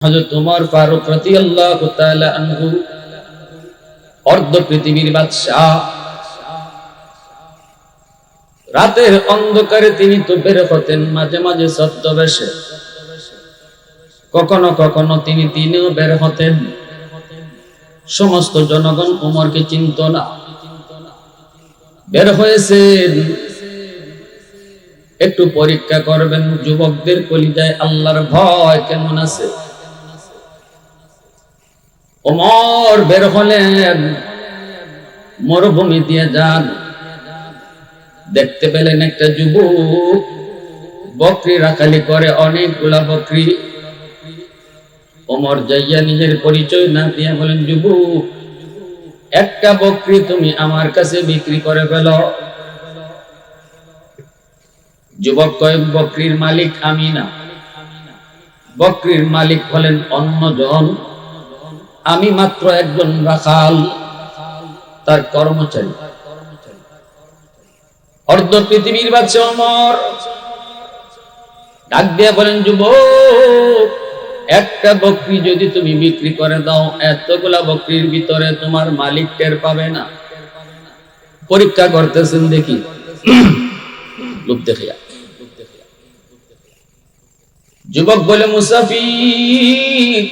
হযরত ওমর ফারুক রাদিয়াল্লাহু তাআলা আনহু অর্ধ পৃথিবীর বাদশা। রাতের অন্ধকারে তিনি তো বের হতেন, মাঝে মাঝে ছদ্মবেশে, কখনো কখনো তিনি দিনেও বের হতেন। সমস্ত জনগণ ওমরকে চিনত না। বের হয়েছেন একটু পরীক্ষা করবেন যুবকদের কলিজায় আল্লাহর ভয় কেমন আছে। ওমর বের হলেন, মরুভূমি দিয়ে যান। দেখতে পেলেন একটা যুবক বকরি রাখালি করে, অনেকগুলা বকরি। ওমর যাইয়া নিজের পরিচয় না দিয়ে বলেন, যুবক, একটা বকরি তুমি আমার কাছে বিক্রি করে ফেলো। যুবক কয়, বকরির মালিক আমি না, বকরির মালিক হলেন অন্যজন, আমি মাত্র একজন রাখাল, তার কর্মচারী। অর্ধ পৃথিবীর বাদশা ওমর ডাক দিয়ে বলেন, যুবক, একটা বকরি যদি তুমি বিক্রি করে দাও, এতগুলা বকরির ভিতরে তোমার মালিক টের পাবে না। পরীক্ষা করতেছেন দেখি লোক দেখিয়া। যুবক বলে, মুসাফির,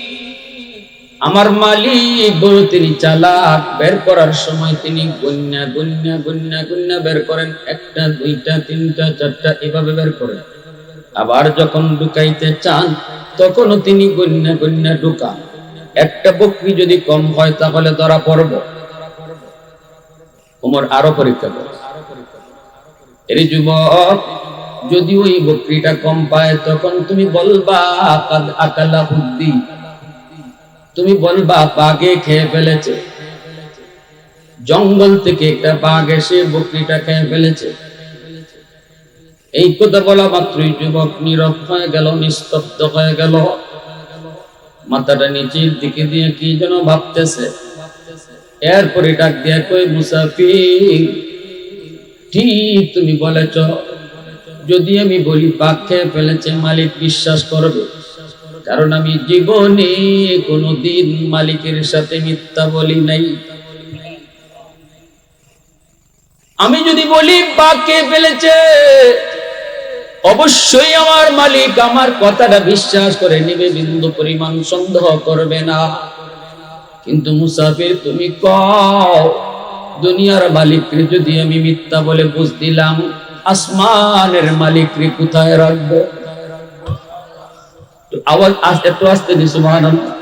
আমার মালিক বড় তিনি চালাক, বের করার সময় তিনি গন্যা গন্যা গন্যা গন্যা বের করেন, একটা দুইটা তিনটা চারটা এভাবে বের করেন। আবার যখন ঢুকাইতে চান তখনও তিনি গন্যা গন্যা ঢুকান। একটা বকরি যদি কম হয় তাহলে ধরা পড়ব। ওমর আরো পরীক্ষা করে, এর যুবক, যদি ওই বকরিটা কম পায় তখন তুমি বলবা আকালা বুদ্ধি, তুমি বলবা বাঘে খেয়ে ফেলেছে, জঙ্গল থেকে একটা বাঘ এসে বকরিটা খেয়ে ফেলেছে। এই কথা বলা মাত্রই যুবক নীরব হয়ে গেল, নিস্তব্ধ হয়ে গেল, মাথাটা নিচের দিকে দিয়ে কি যেন ভাবতেছে। এরপরে ডাক দিয়ে কই, মুসাফির, ঠিক তুমি বলেছ, যদি আমি বলি বাঘ খেয়ে ফেলেছে মালিক বিশ্বাস করবে, কারণ আমি জীবনে কোনদিন মালিকের সাথে মিথ্যা বলি নাই। আমি যদি বলি বাঘ খেয়ে ফেলেছে, অবশ্যই আমার মালিক আমার কথাটা বিশ্বাস করে নেবে, বিন্দু পরিমাণ সন্দেহ করবে না। কিন্তু মুসাফির, তুমি কও, দুনিয়ার মালিককে যদি আমি মিথ্যা বলে বুঝ দিলাম, আসমানের মালিককে কোথায় রাখবো? আওয়াজ একটু আস্তে দি, সুবহানাল্লাহ।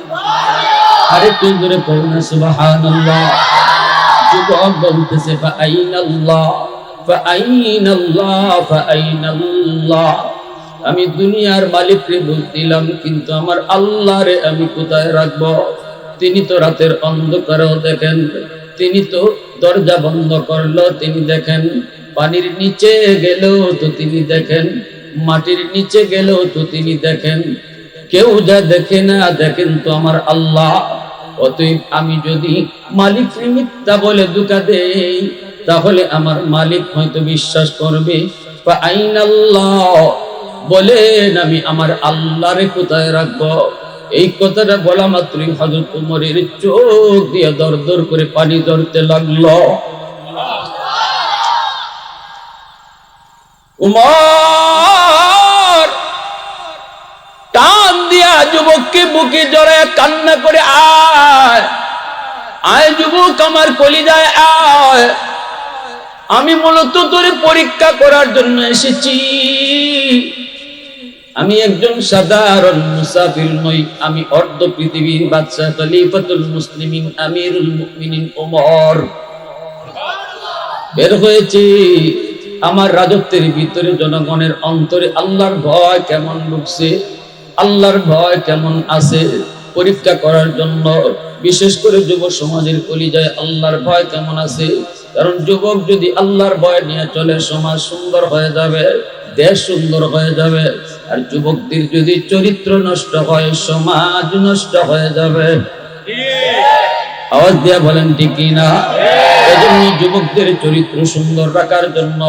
আরে তুই জোরে পড় না, সুবহানাল্লাহ। যুবক বলতেছে, ফাআইনাল্লাহ ফাআইনাল্লাহ ফাআইনাল্লাহ, আমি দুনিয়ার মালিককে বুঝ দিলাম, কিন্তু আমার আল্লাহরে আমি কোথায় রাখবো? তিনি তো রাতের অন্ধকারেও দেখেন, তিনি তো দরজা বন্ধ করলো তিনি দেখেন, পানির নিচে গেলেও তো তিনি দেখেন, মাটির নিচে গেলেও তো তিনি দেখেন। কেউ যা দেখে না দেখেন তো আমার আল্লাহ। অতএব আমি যদি মালিককে মিথ্যা বলে ধোঁকা দেই, তাহলে আমার মালিক হয়তো বিশ্বাস করবে। ফাআইনাল্লাহ বলেন, আমি আমার আল্লাহরে কোথায় রাখবো? এই কথাটা বলা মাত্রই হযরত ওমরের চোখ দিয়ে দর দর করে পানি ঝরতে লাগলো। ওমর টান দিয়া যুবককে বুকে জড়ায় কান্না করে, আয় আয় যুবক, আমার কলিজায় আয়, আমি মূলত তোরে পরীক্ষা করার জন্য এসেছি। আমি একজন সাধারণ মুসাফির নই, আমি অর্ধ পৃথিবীর বাদশা, খলিফাতুল মুসলিমিন, আমিরুল মুমিনিন ওমর। বের হয়েছি আমার রাজত্বের ভিতরে জনগণের অন্তরে আল্লাহর ভয় কেমন ঢুকছে, আল্লাহর ভয় কেমন আছে পরীক্ষা করার জন্য। বিশেষ করে যুব সমাজের কলিজায় আল্লাহর ভয় কেমন আছে। কারণ যুবক যদি আল্লাহর ভয় নিয়ে চলে, সমাজ সুন্দর হয়ে যাবে, দেশ সুন্দর হয়ে যাবে। আর যুবকদের যদি চরিত্র নষ্ট হয়, সমাজ নষ্ট হয়ে যাবে। আওয়াজ দিয়া বলেন ঠিক কিনা? এজন্য যুবকদের চরিত্র সুন্দর রাখার জন্য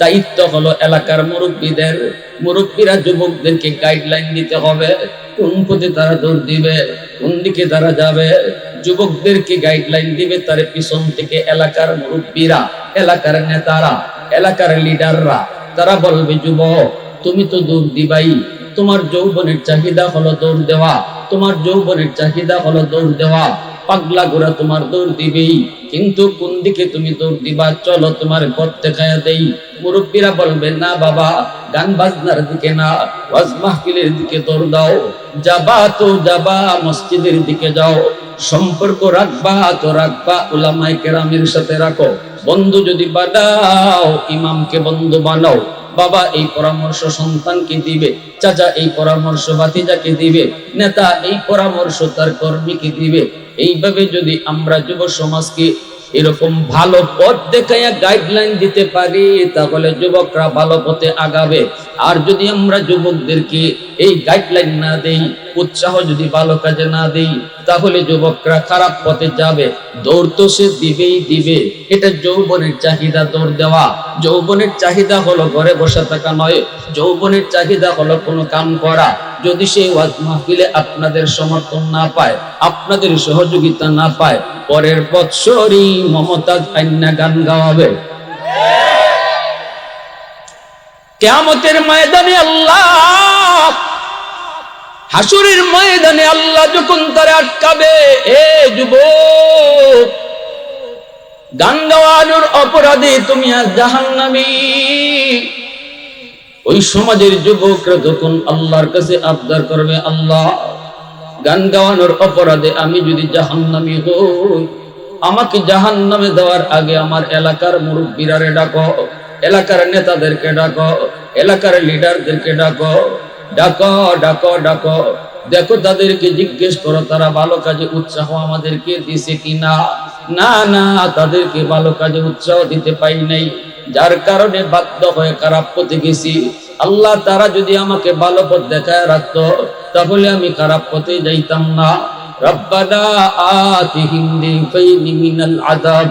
দায়িত্ব হলো এলাকার মুরব্বীদের। মুরব্বীরা যুবকদেরকে গাইডলাইন দিতে হবে, কোন পথে তারা দৌড় দিবে, কোন দিকে তারা যাবে। যুবকদেরকে গাইডলাইন দিবে তার পিছন থেকে এলাকার মুরব্বীরা, এলাকার নেতারা, এলাকার লিডাররা। তারা বলবে, যুবক তুমি তো দৌড় দিবাই, তোমার যৌবনের চাহিদা হলো দৌড় দেওয়া, তোমার যৌবনের চাহিদা হলো দৌড় দেওয়া, পাগলা ঘোড়া তোমার দৌড় দিবেই, কিন্তু কোন দিকে তুমি দৌড় দিবা, চলো তোমার পথ দেখায়া দেই। মুরব্বীরা বলবে, না বাবা, গান বাজনার দিকে না, ওয়াজ মাহফিলের দিকে দৌড় দাও, যাবা তো যাবা মসজিদের দিকে যাও, সম্পর্ক রাখবা তো রাখবা উলামায়ে কেরামের সাথে রাখো, বন্ধু যদি বানাও ইমামকে বন্ধু বানাও। বাবা এই পরামর্শ সন্তানকে দিবে, চাচা এই পরামর্শ ভাতিজাকে দিবে, নেতা এই পরামর্শ তার কর্মীকে দিবে। এইভাবে যদি আমরা যুব সমাজকে এরকম ভালো পথ দেখাইয়া গাইডলাইন দিতে পারি, তাহলে যুবকরা ভালো পথে আগাবে। আর যদি আমরা যুবকদেরকে এই গাইডলাইন না দেই, উৎসাহ যদি ভালো কাজে না দেই, তাহলে যুবকরা খারাপ পথে যাবে। দৌড় তো সে দিবেই দিবে, এটা যৌবনের চাহিদা দৌড় দেওয়া। যৌবনের চাহিদা হলো ঘরে বসে থাকা নয়, যৌবনের চাহিদা হলো কোনো কাম করা। যদি সেই ওয়াজ মাহফিলে আপনাদের সমর্থন না পায়, আপনাদের সহযোগিতা না পায়, পরের বৎসরই মমতাজ আইন্না গান গাওয়াবে। কিয়ামতের ময়দানে আল্লাহ, হাসুরের ময়দানে আল্লাহ যখন তারে আটকাবে, এ যুবক গান গাওয়ানোর অপরাধে তুমি আজ জাহান্নামী। ওই সমাজের যুবকরা যখন আল্লাহর কাছে আবদার করবে, আল্লাহ গান গাওয়ানোর অপরাধে আমি যদি জাহান্নামী হই, আমাকে জাহান্নামে দেওয়ার আগে আমার এলাকার মুরব্বীরারে ডাকো, এলাকার নেতাদেরকে ডাকো, এলাকার লিডারদেরকে ডাকো, ডাকো ডাকো ডাকো, দেখো তাদেরকে জিজ্ঞেস করো তারা ভালো কাজে উৎসাহ আমাদেরকে দিছে কিনা। না না, তাদেরকে ভালো কাজে উৎসাহ দিতে পাই নাই, যার কারণে বাধ্য হয়ে খারাপ পথে গেছি। আল্লাহ তারা যদি আমাকে ভালো পথ দেখায় রাখতো, তাহলে আমি খারাপ পথে যাইতাম না। রব্বানা আতিহিম দিফাইনি মিনাল আযাব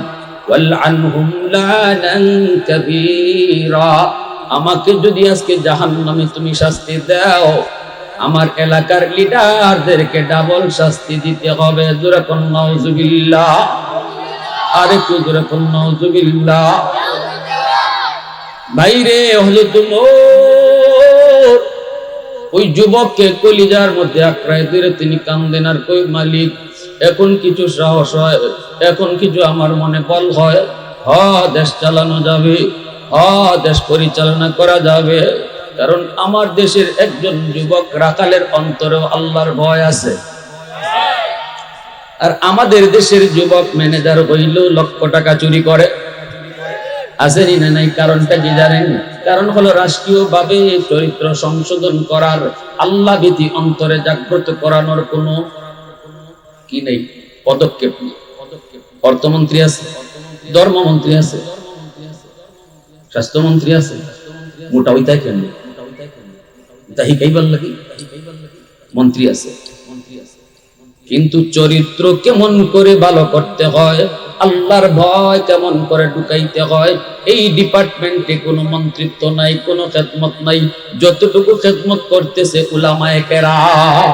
ওয়ালআনহুম লানান কাবীরা। আমাকে যদি আজকে জাহান্নামে তুমি শাস্তি দাও, আমার এলাকার লিডারদেরকে ডাবল শাস্তি দিতে হবে। জোরে কোন নাউজুবিল্লাহ, আরেকটু জোরে কোন নাউজুবিল্লাহ। ভাইরে হযরত ওমর ওই যুবককে কলিজার মধ্যে আঁকড়ায় ধরে তিনি কান্দেন আর কই, মালিক এখন কিছু সাহস হয়, এখন কিছু আমার মনে বল হয়, দেশ চালানো যাবে, দেশ পরিচালনা করা যাবে। কারণ আমার দেশের একজন যুবক রাখালের অন্তরেও আল্লাহর ভয় আছে। আর আমাদের দেশের যুবক ম্যানেজার হইলেও লক্ষ টাকা চুরি করে, আসেনি না নাই? কারণটা কি জানেন? কারণ হলো রাষ্ট্রীয়ভাবে চরিত্র সংশোধন করার, আল্লাহ ভীতি অন্তরে জাগ্রত করানোর কোনো কি নেই, পদক্ষেপ নেই। অর্থমন্ত্রী আছে, ধর্মমন্ত্রী আছে, স্বাস্থ্যমন্ত্রী আছে, মোটা হইতাই কেন তাই কাইবার লাগি মন্ত্রী আছে, কিন্তু চরিত্র কেমন করে ভালো করতে হয়, আল্লাহর ভয় কেমন করে ঢুকাইতে হয়, এই ডিপার্টমেন্টে কোনো মন্ত্রিত্ব নাই, কোনো খেদমত নাই। যতটুকু খেদমত করতেছে উলামায়ে কেরাম।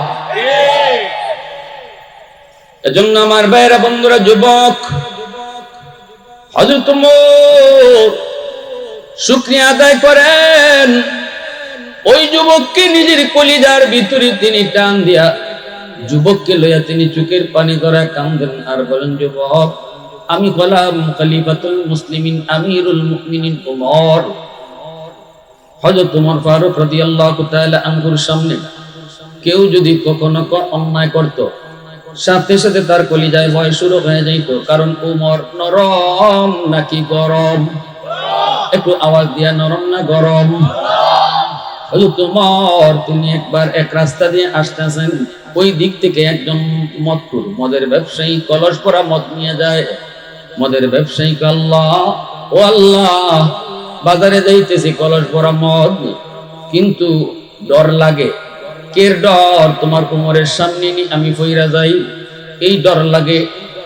এজন্য আমার ভাইরা বন্ধুরা, যুবক হযরত ওমর শুকরিয়া আদায় করেন। ওই যুবককে নিজের কলিজার ভিতরে তিনি টান দিয়া যুবককে লইয়া তিনি চোখের পানি করে কান্দেন আর বলেন, যুবক আমি হলাম খলিফাতুল মুসলিমিন আমিরুল মুমিনিন ওমর। হযরত ওমর ফারুক রাদিয়াল্লাহু তাআলা আনহুর সামনে কেউ যদি কখনো অন্যায় করত, সাথে সাথে তার কলিজায় ভয় শুরু হয়ে যাইত। কারণ ওমর নরম নাকি গরম? একটু আওয়াজ দিয়া, নরম না গরম? হযরত ওমর তিনি একবার এক রাস্তা দিয়ে আসতেছেন, ওই দিক থেকে একজন মদখোর, মদের ব্যবসায়ী, কলস ভরা মদ নিয়ে যায়। মদের ব্যবসায়ী আল্লাহ ও আল্লাহ, বাজারে যাইতেছি কলস ভরা মদ, কিন্তু ডর লাগে। কের ডর? তোমার কোমরের সামনে আমি ফইরা যাই, এই ডর লাগে।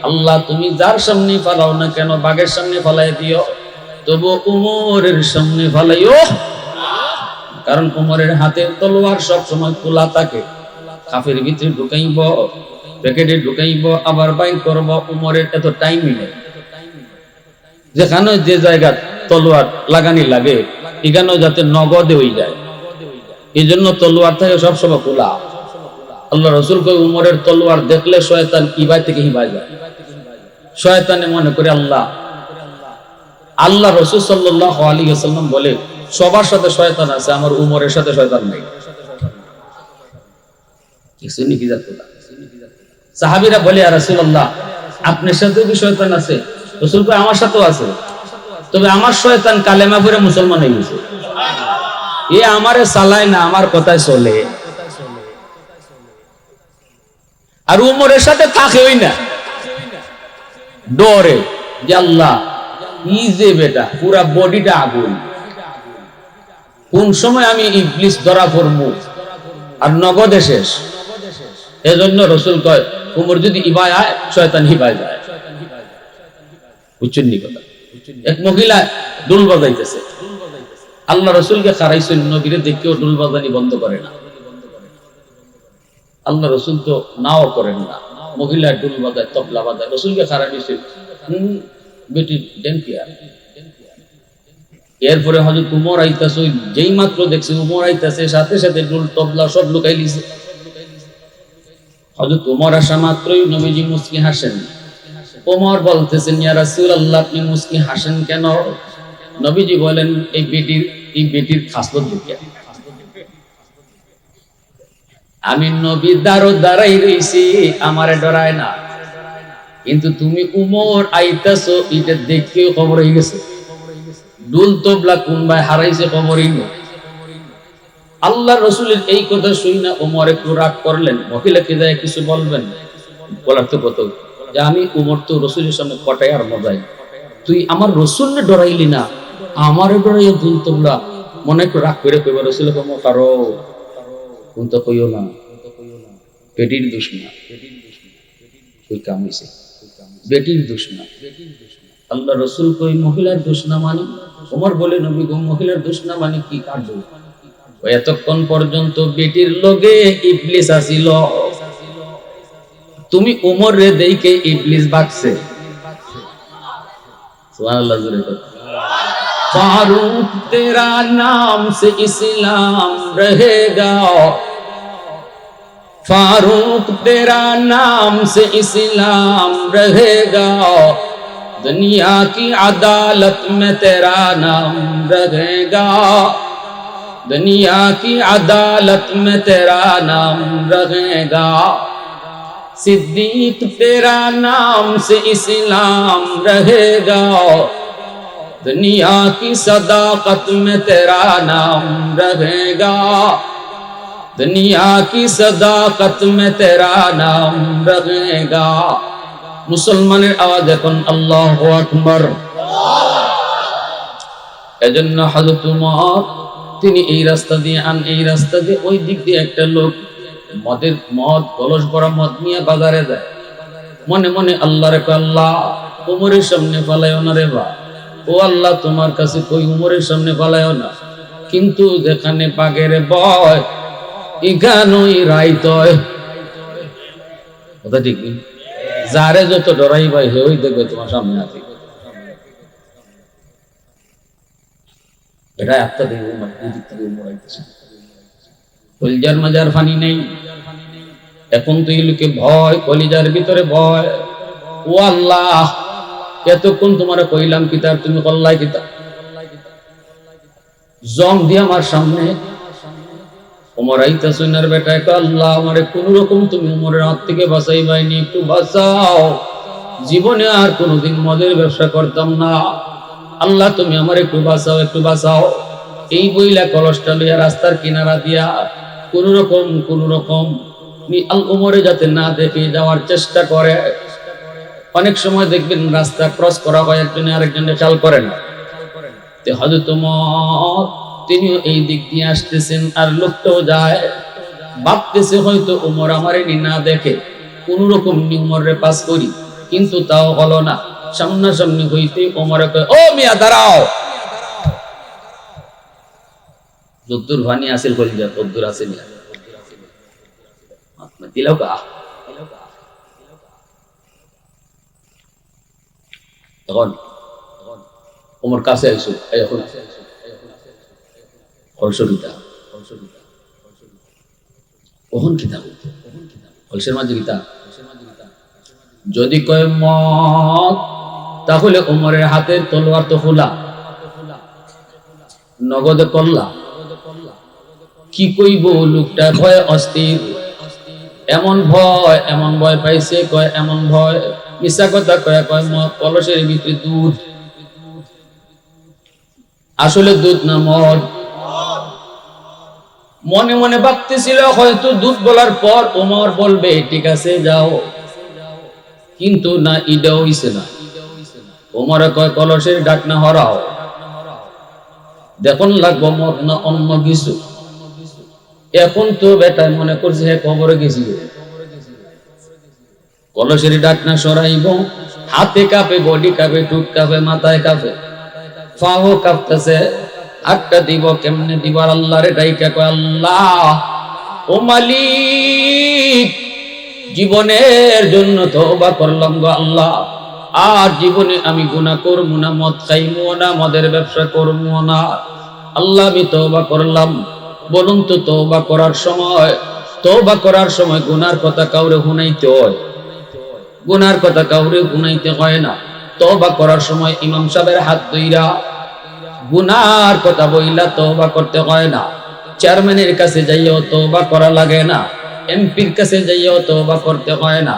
আল্লাহ তুমি যার সামনে ফালাও না কেন, বাঘের সামনে ফালাই দিও, তবু উমরের সামনে ফালাইও, কারণ উমরের হাতে তলোয়ার সব সময় খোলা থাকে। কাফের ভিতরে ঢুকাইব, প্যাকেটে ঢুকাইব, আবার বাইর করব। উমরের এত টাইমই নেই। যেখানে যে জায়গা তলোয়ার লাগানি লাগে এখানেও যাতে নগদে হয়ে যায়, এই জন্য তলোয়ার থাকে সবসময় খোলা। আল্লাহ রসুল কই উমরের তলোয়ার দেখলে শয়তান ইবাই থেকে হিবাই যায়। শয়তানে মনে করে আল্লাহ। আল্লাহ রসুল সাল্লাল্লাহু আলাইহি ওয়াসাল্লাম বলে সবার সাথে শয়তান আছে, আমার উমরের সাথে শয়তান নেই। কিছু নাকি জানতো না। সাহাবীরা বলে ইয়া রাসূলুল্লাহ আপনার সাথেও কি শয়তান আছে? রাসূল কয় আমার সাথেও আছে, তবে আমার শয়তান কালেমা পড়ে মুসলমান হয়ে গেছে। এ আমারে চালায় না, আমার কথায় চলে। আর উমরের সাথে থাকেই না, ডরে যে আল্লাহ ই যে বেটা পুরা বডিটা আগুন, কোন সময় আমি ইবলিস ধরা পড়বো আর নগদে শেষ। এজন্য রসুল কয় উমর যদি ইবায় আয় শয়তান হিবায় যায়। বুঝছেন নি কথা? এক মহিলা ডুল বাজাইতেছে, আল্লাহ রসুলকে খারাইছেন, নবীরে দেখেও ডুল বাজানি বন্ধ করে না। আল্লাহ রসুল তো নাও করেন না, মহিলা ডুল বাজায়, তবলা বাজায়, রসুলকে খারাপ দিয়েছেন বেটি ডেন্টিয়া। এরপরে হযরত উমর আইতাছে, যেই মাত্র দেখছে উমর আইতাছে সাথে সাথে ডুল তবলা সব লুকাই লিছে। হযরত উমর আসা মাত্রই নবীজি মুস্কি হাসেন। ওমর বলতেছেন ইয়া রাসূলুল্লাহ আপনি মুস্কি হাসেন কেন? নবীজি বলেন এই বেটির খাসলত দেখে আমি নবী দাঁড়াই রইছি, আমারে ডরায় না, কিন্তু তুমি উমর আইতাছো এটা দেখে খবর হয়ে গেছে। ডুল তবলা কোন ভাই হারাইছে খবরই নেই। আল্লাহ রসুলের এই কথা শুই না উমর একটু রাগ করলেন। মহিলাকে যায় কিছু বলবেন, বলার তো কত যে আমি উমর তো রসুলের সামনে কটাই আর মজাই, তুই আমার রসুলকে ডরাইলি না, আমারও ডরাইয়া ডুল তবলা। মনে একটু রাগ করে কইবা রসুল কারো কোন তো কইও না, পেটির দুশ্মনা ওই কাম হইছে, বেটির দুশ্মনা। আল্লাহ রসুল কই মহিলার দোষ না মানে? ওমর বলে নবী গো মহিলার দোষ না মানে কি কার্য? এতক্ষণ পর্যন্ত বেটির লগে ইবলিস আসিল, তুমি উমর রে দেইকে ইবলিস বাকছে। সুবহানাল্লাহ জোরে কর। फारूक तेरा नाम से इस्लाम रहेगा, फारूक तेरा नाम से इस्लाम रहेगा, दुनिया की अदालत में तेरा नाम रहेगा, दुनिया की अदालत में तेरा नाम रहेगा, सिद्दीक तेरा नाम से इस्लाम रहेगा, दुनिया की सदाकत में तेरा नाम रहेगा, दुनिया की सदाकत में तेरा नाम रहेगा। মুসলমানের আওয়াজ এখন আল্লাহু আকবার। এজন্য হযরত উমর তিনি এই রাস্তা দিয়ে এই রাস্তা দিয়ে ওই দিক দিয়ে একটা লোক মদ কলস ভরা মদ নিয়ে বাজারে যায়। মনে মনে আল্লাহরে কয় আল্লাহ উমরের সামনে ফালাইও না রে বা, ও আল্লাহ তোমার কাছে কই উমরের সামনে ফালাইও না, কিন্তু যেখানে বাঘের ভয় এখানেই রাইত হয়। কথা ঠিক নেই? যারে যত ডরাই ভাই হেই দেখবে তোমার সামনে আছে। এটা একটা দিন দিক থেকে উমরাইতেছে, কলিজার মাজার ফানি নেই। এখন তো এই লোকে ভয়, কলিজার ভিতরে ভয়। ও আল্লাহ এতক্ষণ তোমার কইলাম কিতাব, তুমি কল্লাই কিতাব জং দিয়ে আমার সামনে। উমর আইতাছে না বেটা, আল্লাহ আমারে কোন রকম তুমি উমরের হাত থেকে বাঁচাই বাইনি, একটু বাঁচাও। জীবনে আর কোনোদিন মদের ব্যবসা করতাম না, আল্লাহ তুমি আমার একটু বাঁচাও, একটু বাঁচাও। এই বইলা কলসটা লইয়া রাস্তার কিনারা দিয়া কোন রকম উমরে যাতে না দেখে যাওয়ার চেষ্টা করে। অনেক সময় দেখবেন রাস্তা ক্রস করা হয়, একজনে আরেকজনে খেয়াল করে না। হযরত উমর তিনিও এই দিক দিয়ে আসতেছেন, আর লোকটাও যায়, ভাবতেছে হয়তো উমর আমারে না দেখে, কোন রকম উমরে পাস করি, কিন্তু তাও হলো না। সামনাসামনি হইতে উমরে কয় ও মিয়া দাঁড়াও। যদ্দুর ভানি আসিল কলিজা তদ্দুর আসেনি, দিলাও কা তখন ওমর কাছে আইসো এখন হর্ষরিতা কখন কিতাব হলসের মাঝে গীতা যদি কয় মত তাহলে ওমরের হাতের তলোয়ার তো খোলা নগদে কল্লা কি কইব লোকটা ভয় অস্থির এমন ভয় পাইছে কয় এমন ভয় মিশা কথা কয় মত কলসের ভিতরে দুধ আসলে দুধ না মদ মনে মনে ভাবতেছিল হয়তো দুধ বলার পর ওমর বলবে ঠিক আছে যাও কিন্তু না ইডাও হইছে না ওমর কয় কলসের ঢাকনা হরাও দেখুন লাগবো মদ না অন্য কিছু এখন তো বেটা মনে করছে হে কবরে গেছি কলসের ঢাকনা সরাইব হাতে কাঁপে বডি কাঁপে টুক কাঁপে মাথায় কাঁপে পাও কাঁপতেছে হাতটা দিব কেমনে দিবার আল্লাহরে ডাইকা কয় আল্লাহ ও মালিক জীবনের জন্য তওবা করলাম গো আল্লাহ আর জীবনে আমি গুনাহ করব না মদ খাইমু না মদের ব্যবসা করব না আল্লাহ আমি তওবা করলাম বলুন তো তওবা করার সময় গুনার কথা কাউরে শুনাইতে হয় গুনার কথা কাউরে শুনাইতে হয় না তওবা করার সময় ইমাম সাহেবের হাত ধইরা গুনার কথা বইলা তওবা করতে হয় না চেয়ারম্যানের কাছে যাইও তওবা করা লাগে না এমপির কাছে যাইও তওবা করতে হয় না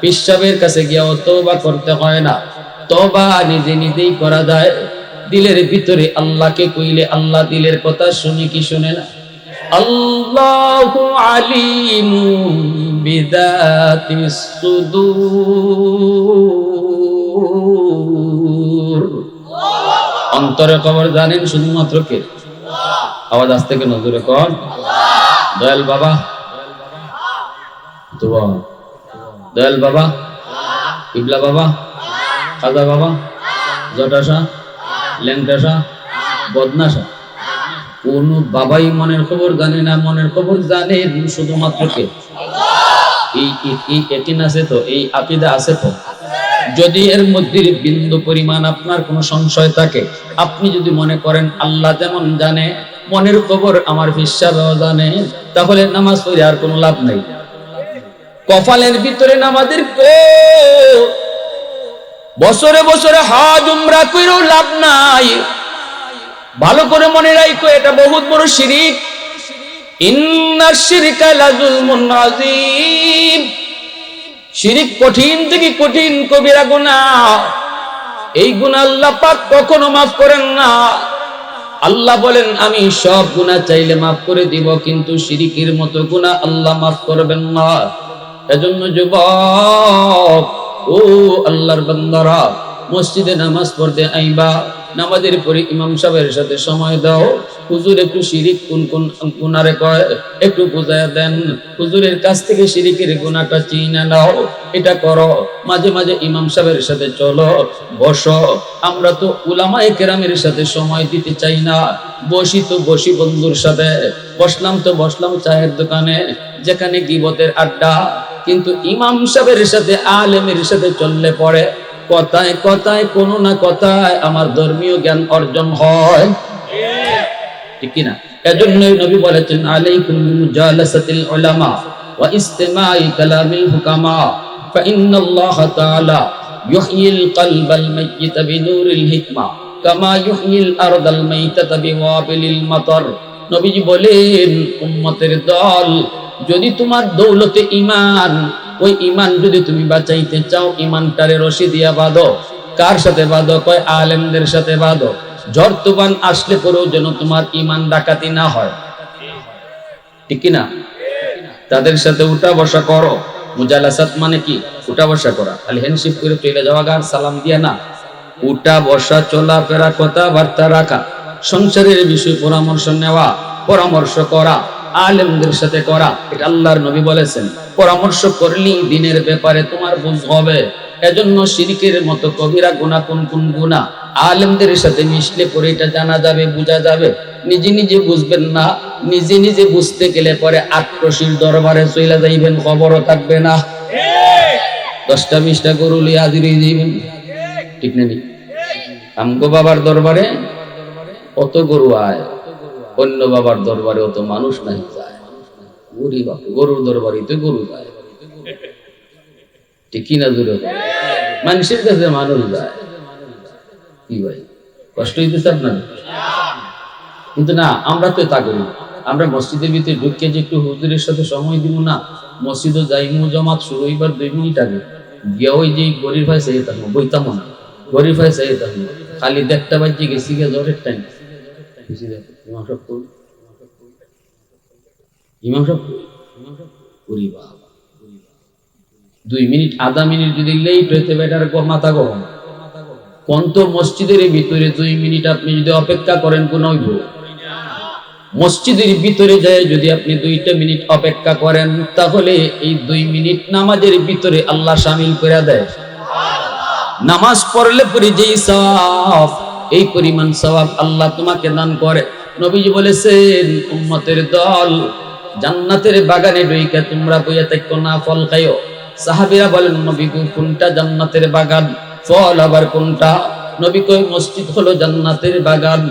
পীর সাহেবের কাছে গিয়েও তওবা করতে হয় না তওবা নিজে নিজেই করা যায় দিলের ভিতরে আল্লাহকে কইলে আল্লাহ দিলের কথা শুনে কি শুনে না আল্লাহু আলিমুম বিযাতিস সুদূর অন্তরে খবর জানেন শুধুমাত্র কে আওয়াজ আসতে কেন জোরে কোন দয়াল বাবা দয়াল বাবা ইবলা বাবা খাজা বাবা জটাশা ল্যাংটাশা বদনাশা কোন বাবাই মনের খবর জানে না মনের খবর জানে শুধুমাত্র কে এই একিন আছে তো এই আকীদা আছে তো যদি এর মধ্যে বিন্দু পরিমাণ আপনার কোনো সংশয় থাকে আপনি যদি মনে করেন আল্লাহ যেমন জানে মনের খবর আমার বিশ্বাসও জানে তাহলে নামাজ পড়ে আর কোনো লাভ নাই কপালের ভিতরে নামাজের বছরে বছরে হজ উমরা কইরও লাভ নাই ভালো করে মনে রাখো এটা বহুত বড় শিরক ইন্নাশ শিরকা লাযুলমুন আযীম শিরক কঠিন থেকে কঠিন কবিরা গুনাহ এই গুনাহ আল্লাহ পাক কখনো maaf করেন না আল্লাহ বলেন আমি সব গুনাহ চাইলে maaf করে দিব কিন্তু শিরকের মতো গুনাহ আল্লাহ maaf করবেন না এজন্য যুবক ও আল্লাহর বান্দারা মসজিদে নামাজ পড়তে আইবা নামাজের পরে ইমাম সাহেবের সাথে সময় দাও হুজুর একটু শিরিক কোন গুনারে কয় একটু বুঝায়া দেন হুজুরের কাছ থেকে শিরিকের গুনাহটা চিনা নাও এটা করো মাঝে মাঝে ইমাম সাহেবের সাথে চলো বসো আমরা তো উলামায়ে কেরামের সাথে সময় দিতে চাই না বসি বন্ধুর সাথে বসলাম চায়ের দোকানে যেখানে গীবতের আড্ডা কিন্তু ইমাম সাহেবের সাথে আলেমের সাথে চললে পরে কথায় কথায় কোনো না কথায় আমার ধর্মীয় জ্ঞান অর্জন হয় ঠিক কি না এজন্যই নবী বলেছেন আলাইকুম মুজালাসাতিল উলামা ওয়া ইসতিমাই কালামিল হুকামা ফাইন্নাল্লাহা তাআলা ইউহয়িল কলবাল মাইয়িত বিনূরিল হিকমা কামা ইউহয়িল আরদাল মাইতাতা বিওয়াবিলিল মাতার নবীজি বলেন উম্মতের দল যদি তোমার দৌলতে ঈমান ওই ঈমান যদি তুমি বাঁচাইতে চাও ঈমানটারে রশি দিয়া বাঁধো কার সাথে বাঁধো কয় আলেমদের সাথে বাঁধো ঝড় তুফান আসলে পরেও যেন তোমার ঈমান ডাকাতি না হয় ঠিক কি না তাদের সাথে উঠা বসা করো মুজালাসাত মানে কি উঠা বসা করা খালি হ্যান্ডশেক করে চলে যাওয়া আর সালাম দিয়া না উঠা বসা চলাফেরা কথাবার্তা রাখা সংসারের বিষয় পরামর্শ নেওয়া পরামর্শ করা আলেমদের সাথে করা এটা আল্লাহর নবী বলেছেন পরামর্শ করলেই দিনের ব্যাপারে তোমার বুঝ হবে এজন্য শিরকের মতো কবিরা গুনাহ কোন গুনাহ আলেমদের সাথে মিশলে পরে এটা জানা যাবে বোঝা যাবে নিজে নিজে বুঝবেন না নিজে নিজে বুঝতে গেলে পরে আক্রোশীর দরবারে চলে যাইবেন, খবরও থাকবে না। 10টা 20টা গরু লিয়ে হাজির হয়ে যাইবেন, ঠিক না? আমগো বাবার দরবারে অত গরু আয়, অন্য বাবার দরবারে অত মানুষ নাই যায়। গরুর দরবারে তো গরু যায়, ঠিক কিনা? দূরে মানুষের কাছে মানুষ যায়। কি ভাই, কষ্ট হইতেছে আপনার? কিন্তু না, আমরা তো তা করি। আমরা মসজিদের ভিতরে ঢুকে যে একটু হুজুরের সাথে সময় দিব না, মসজিদে যাইমু, জমাত শুরু হইবার 2 মিনিট আগে গিয়া ওই যে গরিব ভাই চাই থাকবো, বইতাম না, গরিব ভাই চাই থাকবো, খালি 1টা বাজে গেছি গিয়ে জ্বরের টাইম। ইমাম সাহেব কই, ইমাম সাহেব কই, 2 মিনিট আধা মিনিট যদি লেট হইতে বেটার মাথা গরম। কোন তো মসজিদের ভিতরে 2 মিনিট আপনি যদি অপেক্ষা করেন কোন হইব? মসজিদের ভিতরে যায় যদি আপনি 2টা মিনিট অপেক্ষা করেন, তাহলে এই 2 মিনিট নামাজের ভিতরে আল্লাহ শামিল করে দেয়। নামাজ পড়লে পরে যেই সওয়াব, এই পরিমাণ সওয়াব আল্লাহ তোমাকে দান করে। নবীজি বলেছেন, উম্মতের দল জান্নাতের বাগানে ঢুইকা তোমরা বইয়া থাকো না, ফল খাইও। সাহাবীরা বলেন, নবী গো কোনটা জান্নাতের বাগান, ফল আবার কোনটা? নবী কয়, মসজিদ হলো জান্নাতের বাগান,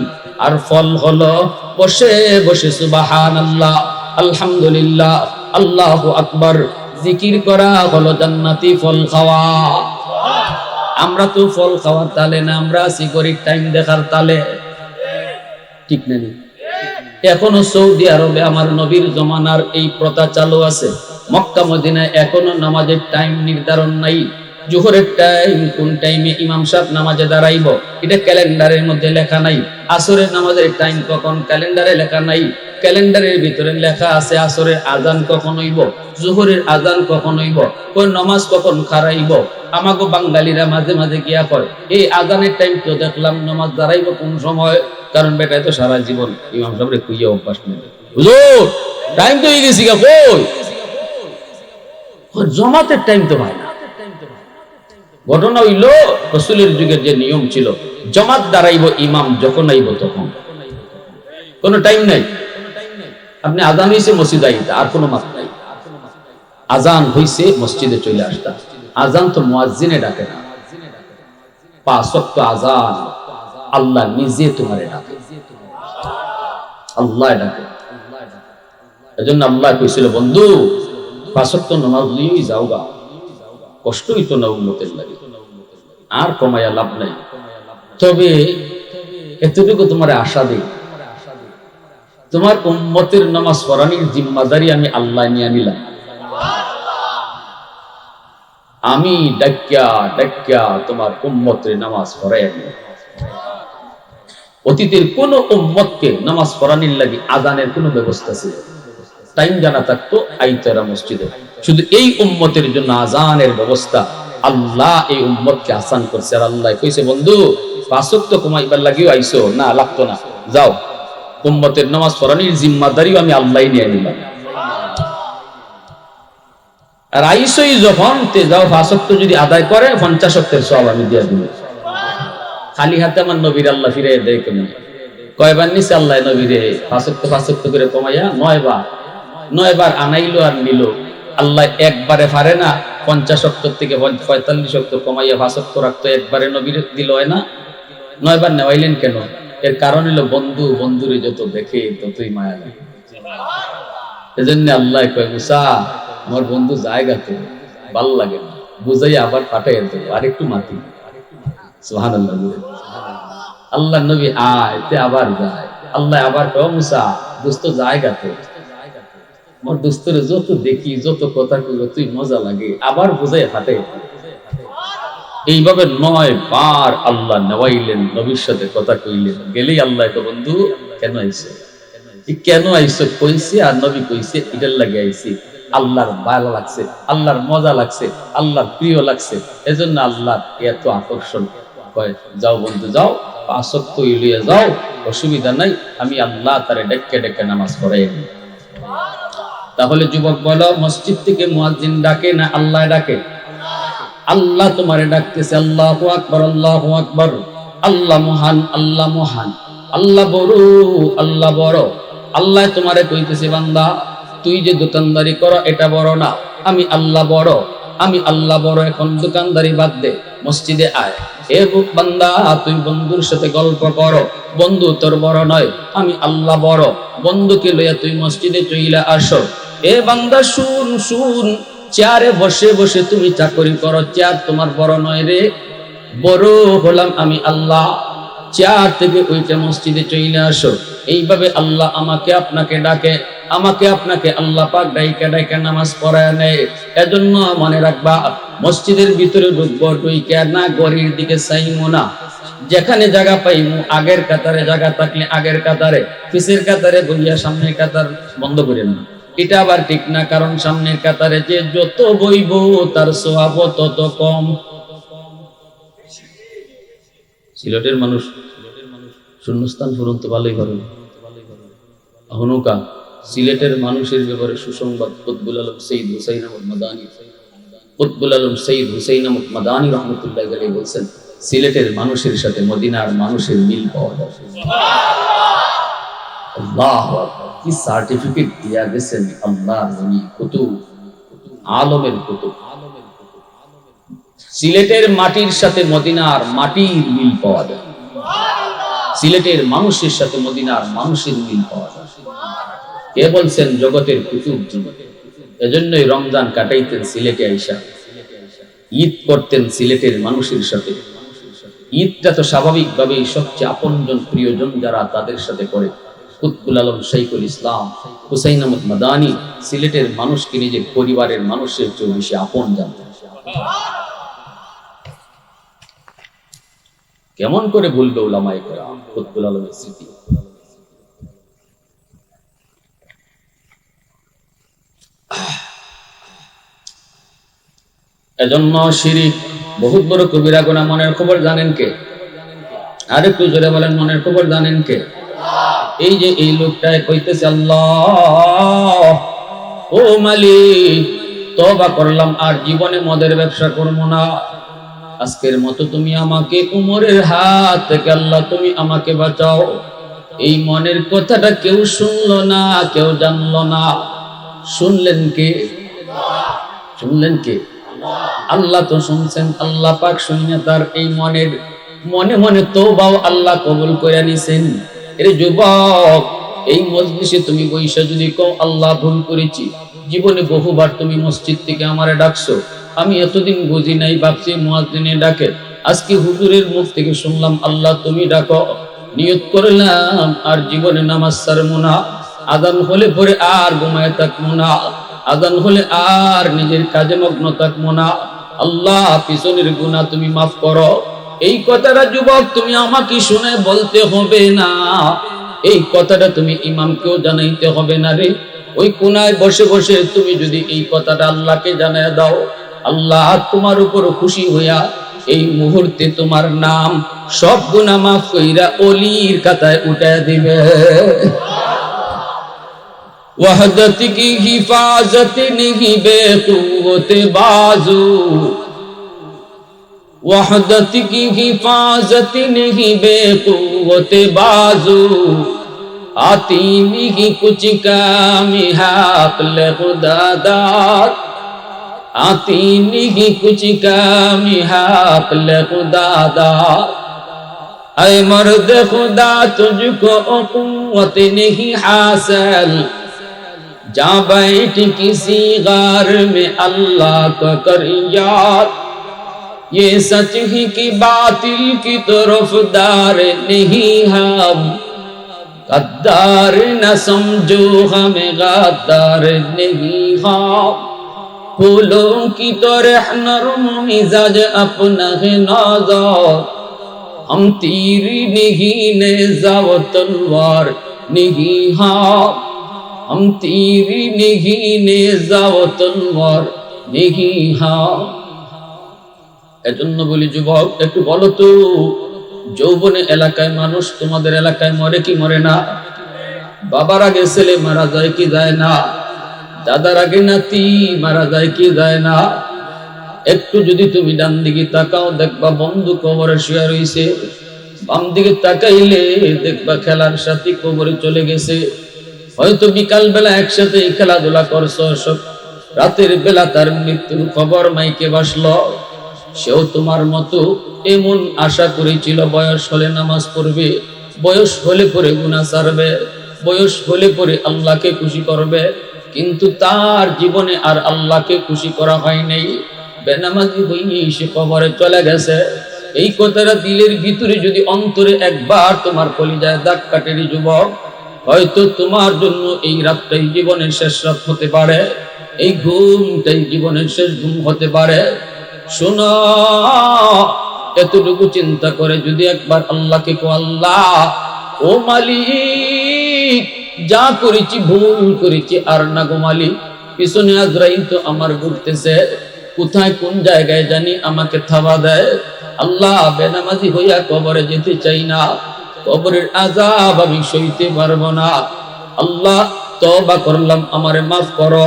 আর ফল হলো বসে বসে সুবহানাল্লাহ, আলহামদুলিল্লাহ, আল্লাহু আকবার জিকির করা হলো জান্নাতি ফল খাওয়া। আমরা তো ফল খাওয়ার তালে না, আমরা আছি গরিব টাইম দেখার তালে, ঠিক না? এখনো সৌদি আরবে আমার নবীর জমানার এই প্রথা চালু আছে। মক্কা মদিনায় এখনো নামাজের টাইম নির্ধারণ নাই। জোহরের টাইম কোন টাইমে ইমাম সাহেব নামাজে দাঁড়াইব এটা ক্যালেন্ডারের মধ্যে লেখা নাই। আসরের নামাজের টাইম কখন ক্যালেন্ডারে লেখা নাই। ক্যালেন্ডারের ভিতরে লেখা আছে আসরের আজান কখন হইব, জোহরের আজান কখন হইব, কোন নামাজ কখন খারাইব। আমাগো বাঙালিরা মাঝে মাঝে গিয়া কয়, এই আজানের টাইম তো দেখলাম, নামাজ দাঁড়াইব কোন সময়? কারণ বেটায় তো সারা জীবন ইমাম সাহেবের খুইয়া অভ্যাস নেই। হুজুর টাইম তো হয়ে গেছি, কই জমাতের টাইম তো ভাই না। ঘটনা হইল, রাসূলের যুগের যে নিয়ম ছিল, জামাত দাঁড়াইব ইমাম যখন আইব তখন, কোনো টাইম নাই। আপনি আজান হইছে মসজিদে আইতা, আর কোনো মাত নাই। আজান হইছে মসজিদে চলে আসতা। আজান তো মুয়াজ্জিনে ডাকে না, 5 ওয়াক্ত আজান আল্লাহ নিজে তোমারে ডাকে, আল্লাহ ডাকে। এজন্য আল্লাহ কইছিল, বন্ধু 5 ওয়াক্ত নামাজ লইই যাওগা, কষ্টই তো না উম্মতের লাগে, আর কমায়া লাভ নাই। তবে এতটুকু তোমার আশা দেই, তোমার উম্মতের নামাজ পড়ানোর জিম্মাদারি আমি আল্লাহ নিয়ে নিলাম। আমি ডাক্কা তোমার উম্মতের নামাজ পড়াই। অতীতের কোন উম্মতকে নামাজ পড়ানোর লাগি আজানের কোন ব্যবস্থা ছিল? টাইম জানা থাকতো, আইতারা মসজিদে। শুধু এই উম্মতের জন্য আজানের ব্যবস্থা আল্লাহ এই উম্মতকে আসান করছে। আর আল্লাহ কইছে, বন্ধু 5 ওয়াক্ত কমাইবার লাগিও আইছো না, লাগতো না, যাও উম্মতের নামাজ পড়ানোর জিম্মাদারিও আমি আল্লাহ নিয়ে নিলাম। আর আইসোই যখন তে যাও 5 ওয়াক্ত যদি আদায় করে 50 ওয়াক্তের সওয়াব আমি দিয়ে দিব। খালি হাতে আমার নবীর আল্লাহ ফিরে দেয় কেমন? কয়বার নিছে আল্লাহ নবীরে 5 ওয়াক্ত করে কমাইয়া 9 বার আনাইলো আর নিল। আল্লাহ একবারে পারে না 50 ওয়াক্ত থেকে 45 ওয়াক্ত কমাইয়া 5 ওয়াক্ত রাখতো, একবারে নবীর দিল হয় না। 9 বার নেওয়াইলেন কেন? এর কারণ হলো বন্ধুরে যত দেখে ততই মায়া লাগে। এজন্য আল্লাহ কয়, মুসা আমার বন্ধু জায়গাতে ভাল লাগে না, বুঝাই আবার পাঠাই দেবো, আর একটু মাতি। সুবহানাল্লাহ। আল্লাহ নবী আয়তে আবার যায়, আল্লাহ আবার কয়, মুসা দোস্ত জায়গাতে, আমার দোস্তরে যত দেখি, যত কথা কই, যতই মজা লাগে, আবার বুঝাই পাঠাই। এইভাবে 9 বার আল্লাহ নেওয়াইলেন, নবীর সাথে কথা কইলেন। গেলেই আল্লাহ তো, বন্ধু কেন আইছো? কেন আইছো কইছি, আর নবী কইছে এটার লাগে আইছি। আল্লাহর ভালো লাগছে, আল্লাহর মজা লাগছে, আল্লাহর প্রিয় লাগছে, এজন্য আল্লাহ এত আকর্ষণ। কয়, যাও বন্ধু যাও, 5 ওয়াক্ত লইয়া যাও, অসুবিধা নাই, আমি আল্লাহ তারে ডেকে নামাজ পড়াই। তাহলে যুবক বলো, মসজিদ থেকে মুয়াজ্জিন ডাকে না আল্লাহ ডাকে? আল্লাহ তোমারে ডাকতেছে, আল্লাহু আকবার, আল্লাহু আকবার। আল্লাহ মহান, আল্লাহ মহান, আল্লাহ বড়, আল্লাহ বড়। আল্লাহ তোমারে কইতেছে বান্দা তুই যে দোকানদারি করো এটা বড় না, আমি আল্লাহ বড়, আমি আল্লাহ বড়। এখন দোকানদারি বাদ দে, মসজিদে আয়। এ বান্দা তুই বন্ধুর সাথে গল্প করো, বন্ধু তোর বড় নয়, আমি আল্লাহ বড়। বন্ধুকে লইয়া তুই মসজিদে চইলা আসো। এ বান্দা শুন শুন, চেয়ারে বসে বসে তুমি চাকরি করো, চেয়ার তোমার বড় নয় রে, বড় হলাম আমি আল্লাহ। চেয়ার থেকে ওইটা মসজিদে চলে আসো। এইভাবে আল্লাহ আমাকে আপনাকে ডাকে, আমাকে আপনাকে আল্লাহ পাক ডাইকা ডাইকা নামাজ পড়ায় নেয়। এজন্য মনে রাখবা, মসজিদের ভিতরে ঢুকবো ঢুইকা না গড়ির দিকে চাইমো না, যেখানে জায়গা পাইমু আগের কাতারে জায়গা থাকলে আগের কাতারে, পিছের কাতারে বইয়া সামনের কাতার বন্ধ করে না। এটা আবার ঠিক না, কারণ সামনের কাতারে যে যত বইব তার সওয়াব তত কম। সিলেটের মানুষ শূন্যস্থান পূরণ তো ভালোই পারে। হনুকা সিলেটের মানুষের ব্যাপারে সুসংবাদ। কুতবুল আলম সৈয়দ হুসাইন আহমদ মাদানী, কুতবুল আলম সৈয়দ হুসাইন আহমদ মাদানী রহমতুল্লাহ আলাইহি বলেছেন, সিলেটের মানুষের সাথে মদিনার মানুষের মিল পাওয়া যায়। আল্লাহু আকবার, কি সার্টিফিকেট দিয়া গেছেন আল্লাহর নবী, কুতুব আলমের কুতুব। সিলেটের মাটির সাথে মদিনার মাটির মিল পাওয়া যায়, সিলেটের মানুষের সাথে মদিনার মানুষের মিল পাওয়া যায়। কে বলছেন? জগতের কুতুব। এজন্যই রমজান কাটাইতেন সিলেটে আইসা, ঈদ করতেন সিলেটের মানুষের সাথে। ঈদটা তো স্বাভাবিকভাবেই সবচেয়ে আপনজন প্রিয়জন যারা তাদের সাথে করে। কুতবুল আলম শাইখুল ইসলাম হুসাইন আহমদ মাদানী সিলেটের মানুষকে নিজের পরিবারের মানুষের চেয়ে বেশি আপন জানতেন। কেমন করে ভুলবে উলামায়ে কেরাম কুতবুল আলমের স্মৃতি? এজন্য শিরিক বহুত বড় কবিরা গুনাহ। মনের খবর জানেন কে? আর একটু জোরে বলেন, মনের খবর জানেন কে? এই যে এই লোকটাই কইতেছে, আল্লাহ ও মালিক, তওবা করলাম, আর জীবনে মদের ব্যবসা করব না। আজকের মতো তুমি আমাকে উমরের হাত থেকে আল্লাহ তুমি আমাকে বাঁচাও। এই মনের কথাটা কেউ শুনলো না, কেউ জানলো না। শুনলেন কে? শুনলেন কে? আল্লাহ তো শুনছেন। আল্লাহ পাক শুনে তার এই মনের মনে মনে তওবাও আল্লাহ কবুল করে নিছেন। এর যুবক, এই মজলিসে তুমি বৈশা যদি কও আল্লাহ ভুল করেছি, জীবনে বহুবার তুমি মসজিদ থেকে আমারে ডাকছো, আমি এতদিন বুঝি নাই, ভাবছি মুয়াজ্জিনে ডাকে, আজকে হুজুরের মুখ থেকে শুনলাম আল্লাহ তুমি ডাকো, নিয়ত করলাম আর জীবনে নামাজ ছাড়বো না, আযান হলে পরে আর ঘুমায় থাকবো না, আযান হলে আর নিজের কাজে মগ্ন থাকবো না, আল্লাহ পিছনের গুনাহ তুমি মাফ করো। এই কথাটা যুবক তুমি আমাকে শুনে বলতে হবে না, এই কথাটা তুমি ইমামকেও জানাইতে হবে না রে। ওই কোনায় বসে বসে তুমি যদি এই কথাটা আল্লাহকে জানায় দাও, আল্লাহ তোমার উপর খুশি হইয়া এই মুহূর্তে তোমার নাম সব গুনাহ মাফ কইরা ওলির খাতায় উঠায় দিবে। वहदत की हिफाजत नहीं बेक़ुव्वत बाजू, वहदत की हिफाजत नहीं बेक़ुव्वत बाजू, आती नहीं कुछ काम हक़ खुदादार, आती नहीं कुछ काम हक़ खुदादार। ऐ मर्द खुदा तुझको क़ुव्वत नहीं हासिल, जा बैठ किसी गार में अल्लाह को कर याद, ये सच ही कि बातिल की तरफदार नहीं हम, गद्दार न समझो हमें गद्दार नहीं हम, फूलों की तरह नरम मिजाज अपना है नाज़र, हम तीर नहीं नेज़ा व तलवार नहीं हम, हम तीर नहीं नेज़ा व तलवार नहीं हम। এজন্য বলি যুবক, একটু বলো তো, যৌবনে এলাকায় মানুষ তোমাদের এলাকায় মরে কি মরে না? বাবার আগে ছেলে মারা যায় কি যায় না? দাদার আগে নাতি মারা যায় কি যায় না? একটু যদি তুমি ডান দিকে তাকাও দেখবা বন্ধু কবরে শুয়ে রইছে, বাম দিকে তাকাইলে দেখবা খেলার সাথী কবরে চলে গেছে, হয়তো বিকাল বেলা একসাথে খেলাধুলা করছো, সব রাতের বেলা তার মৃত্যুর খবর মাইকে বাসলো, সেও তোমার মতো এমন আশা করেছিল বয়স হলে নামাজ পড়বে, বয়স হলে পরে গুনাহ ছাড়বে, বয়স হলে পরে আল্লাহকে খুশি করবে, কিন্তু তার জীবনে আর আল্লাহকে খুশি করা হয় নাই। বেনামাজি হয়ে সে কবরে চলে গেছে। এই কথাটা দিলের ভিতরে যদি অন্তরে একবার তোমার কলিজায় দাগ কাটে রে যুবক, হয়তো তোমার জন্য এই রাতটাই জীবনের শেষ রাত হতে পারে, এই ঘুমটাই জীবনের শেষ ঘুম হতে পারে। শোনো, এতটুকু চিন্তা করে যদি একবার আল্লাহকে কো, আল্লাহ ও মালিক, যা করেছি ভুল করেছি, আর না গো মালিক, পিছনে আজরাইল তো আমার ঘুরতেছে, কোথায় কোন জায়গায় জানি আমাকে থাবা দেয়। আল্লাহ, বেনামাজি হইয়া কবরে যেতে চাই না, কবরের আযাব আমি সইতে পারবো না। আল্লাহ, তওবা করলাম, আমারে মাফ করো।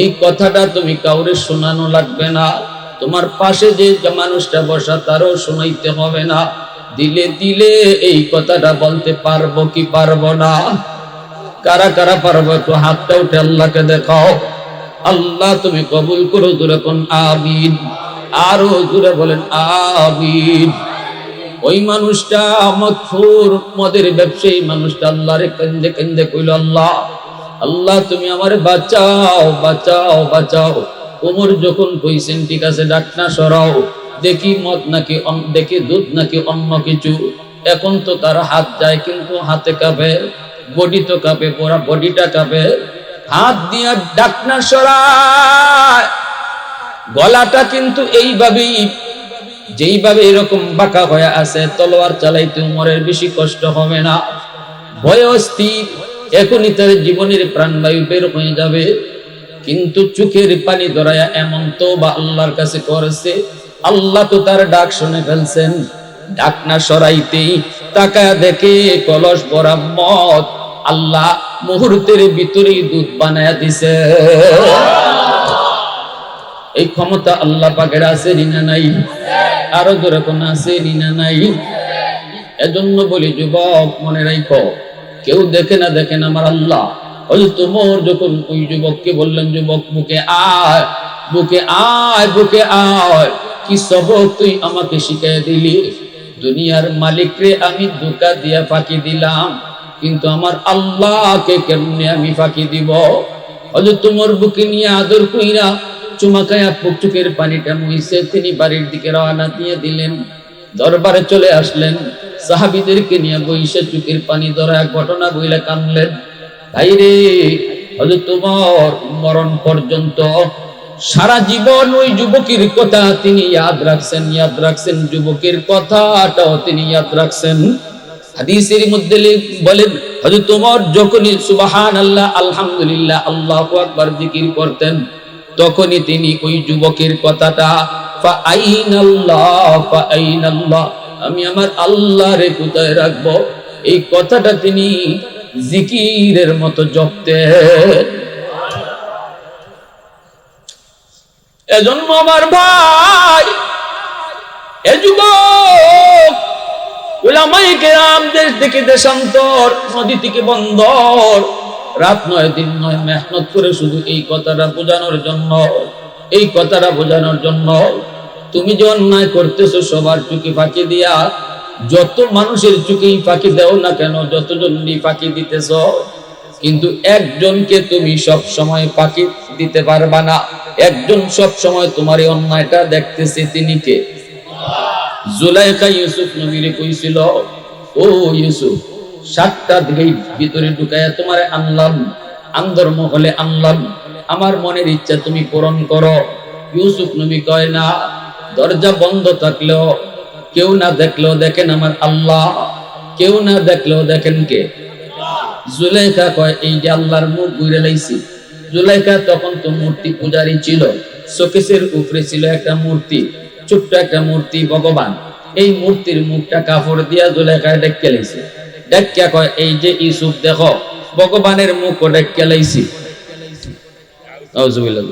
এই কথাটা তুমি কাউরে শোনানো লাগবে না, তোমার পাশে যে মানুষটা বসা তারও শোনাইতে হবে না। দিলে দিলে এই কথাটা বলতে পারবো কি পারবো না? কারা কারা পারবো একটু হাতটা উঠে আল্লাহকে দেখাও। আল্লাহ তুমি কবুল করো, জোরে কোন আমিন, আরো জোরে বলেন আমিন। ওই মানুষটা মদখোর, মদের ব্যবসায়ী মানুষটা আল্লাহরে কান্দে কান্দে কইল, আল্লাহ আল্লাহ তুমি আমারে বাঁচাও বাঁচাও বাঁচাও। ওমর যখন কইছেন ঠিক আছে ডাকনা সরাও, দেখি মদ নাকি দেখি দুধ নাকি অন্য কিছু। এখন তো তার হাত যায় কিন্তু হাতে কাঁপে, বডি তো কাঁপে, পুরা বডিটা কাঁপে। হাত দিয়া ডাকনা সরায়, গলাটা কিন্তু এইভাবেই, যেইভাবে এরকম বাঁকা হয়ে আছে, তলোয়ার চালাইতে উমরের বেশি কষ্ট হবে না, বয়স স্থির, এখনই তার জীবনের প্রাণবায়ু বের হয়ে যাবে। কিন্তু চোখের পানি ধরায়া এমন তওবা আল্লাহর কাছে করেছে, আল্লাহ তো তার ডাক শুনে ফেলছেন। ডাক না সরাইতেই তাকায়া দেখে কলস ভরা মদ, আল্লাহ মুহূর্তের ভিতরেই দুধ বানায়া দিছে। এই ক্ষমতা আল্লাহ পাকের আছে না নাই? আরো জোরে কোন আছে না নাই? এজন্য বলি যুবক, মনে রাখো, কেউ দেখে না দেখেন আমার আল্লাহ। হযরত ওমর যখন ওই যুবককে বললেন, যুবক বুকে আয়, বুকে আয়, বুকে আয়, কি সবক তুই আমাকে শিখিয়ে দিলি। দুনিয়ার মালিক রে আমি ধোঁকা দিয়া ফাঁকি দিলাম, কিন্তু আমার আল্লাহকে কেমনে আমি ফাঁকি দিব। হযরত ওমর বুকে নিয়ে আদর কইরা চুমাকায়া চোখের পানিটা মুইছে তিনি বাড়ির দিকে রওনা দিয়ে দিলেন। দরবারে চলে আসলেন, সাহাবীদেরকে নিয়ে বইসে চোখের পানি ধরা ঘটনা বইলা কানলেন। ভাইরে, হযরত ওমর মরণ পর্যন্ত সারা জীবন ওই যুবকের কথা তিনি ইয়াদ রাখছেন, যুবকের কথাটাও তিনি ইয়াদ রাখছেন। হাদিসের মধ্যে বলেন, হযরত ওমর যখনই সুবহানাল্লাহ, আলহামদুলিল্লাহ, আল্লাহু আকবার জিকির করতেন, তখনই তিনি ওই যুবকের কথাটা, ফা আইনাল্লাহ, আমি আমার আল্লাহরে কোথায় রাখবো, এই কথাটা তিনি জিকিরের মতো জপতেন। এজন্য আমার ভাই, এ যুবক, উলামায়ে কেরাম দেশ থেকে দেশান্তর, নদী থেকে বন্দর, রাত নয় দিন নয় মেহনত করে শুধু এই কথাটা বোঝানোর জন্য, এই কথাটা বোঝানোর জন্য, তুমি যে অন্যায় করতেছো সবার চোখে ফাঁকি দিয়া, যত মানুষের চোখেই ফাঁকি দাও না কেন, যতজনই ফাঁকি দিতেছ, কিন্তু একজনকে তুমি সব সময় ফাঁকি দিতে পারবা না। একজন সব সময় তোমার এই অন্যায়টা দেখতেছে, তিনি কে? জুলাইখা ইউসুফ নবীরে কইছিল, ও ইউসুফ, 7টা গেট ভিতরে ঢুকায়া তোমারে আনলাম, আন্দর মহলে আনলাম, আমার মনের ইচ্ছা তুমি পূরণ করো। ইউসুফ নবী কয় না, দরজা বন্ধ থাকলেও, কেউ না দেখলেও দেখেন আমার আল্লাহ, কেউ না দেখলেও দেখেন কে? জুলাইখা কয়, এই যে আল্লাহর মুখ ঘুরে লাইছি। জুলাইখা তখন তো মূর্তি পূজারী ছিল, শোকেসের উপরে ছিল একটা মূর্তি, ছোট্ট একটা মূর্তি, ভগবান। এই মূর্তির মুখটা কাপড় দিয়া জুলাইখা ডেকে লাইছে। ডেকে কয়, এই যে ইউসুফ দেখো, ভগবানের মুখ ডেকে লাইছি। নাউজুবিল্লাহ।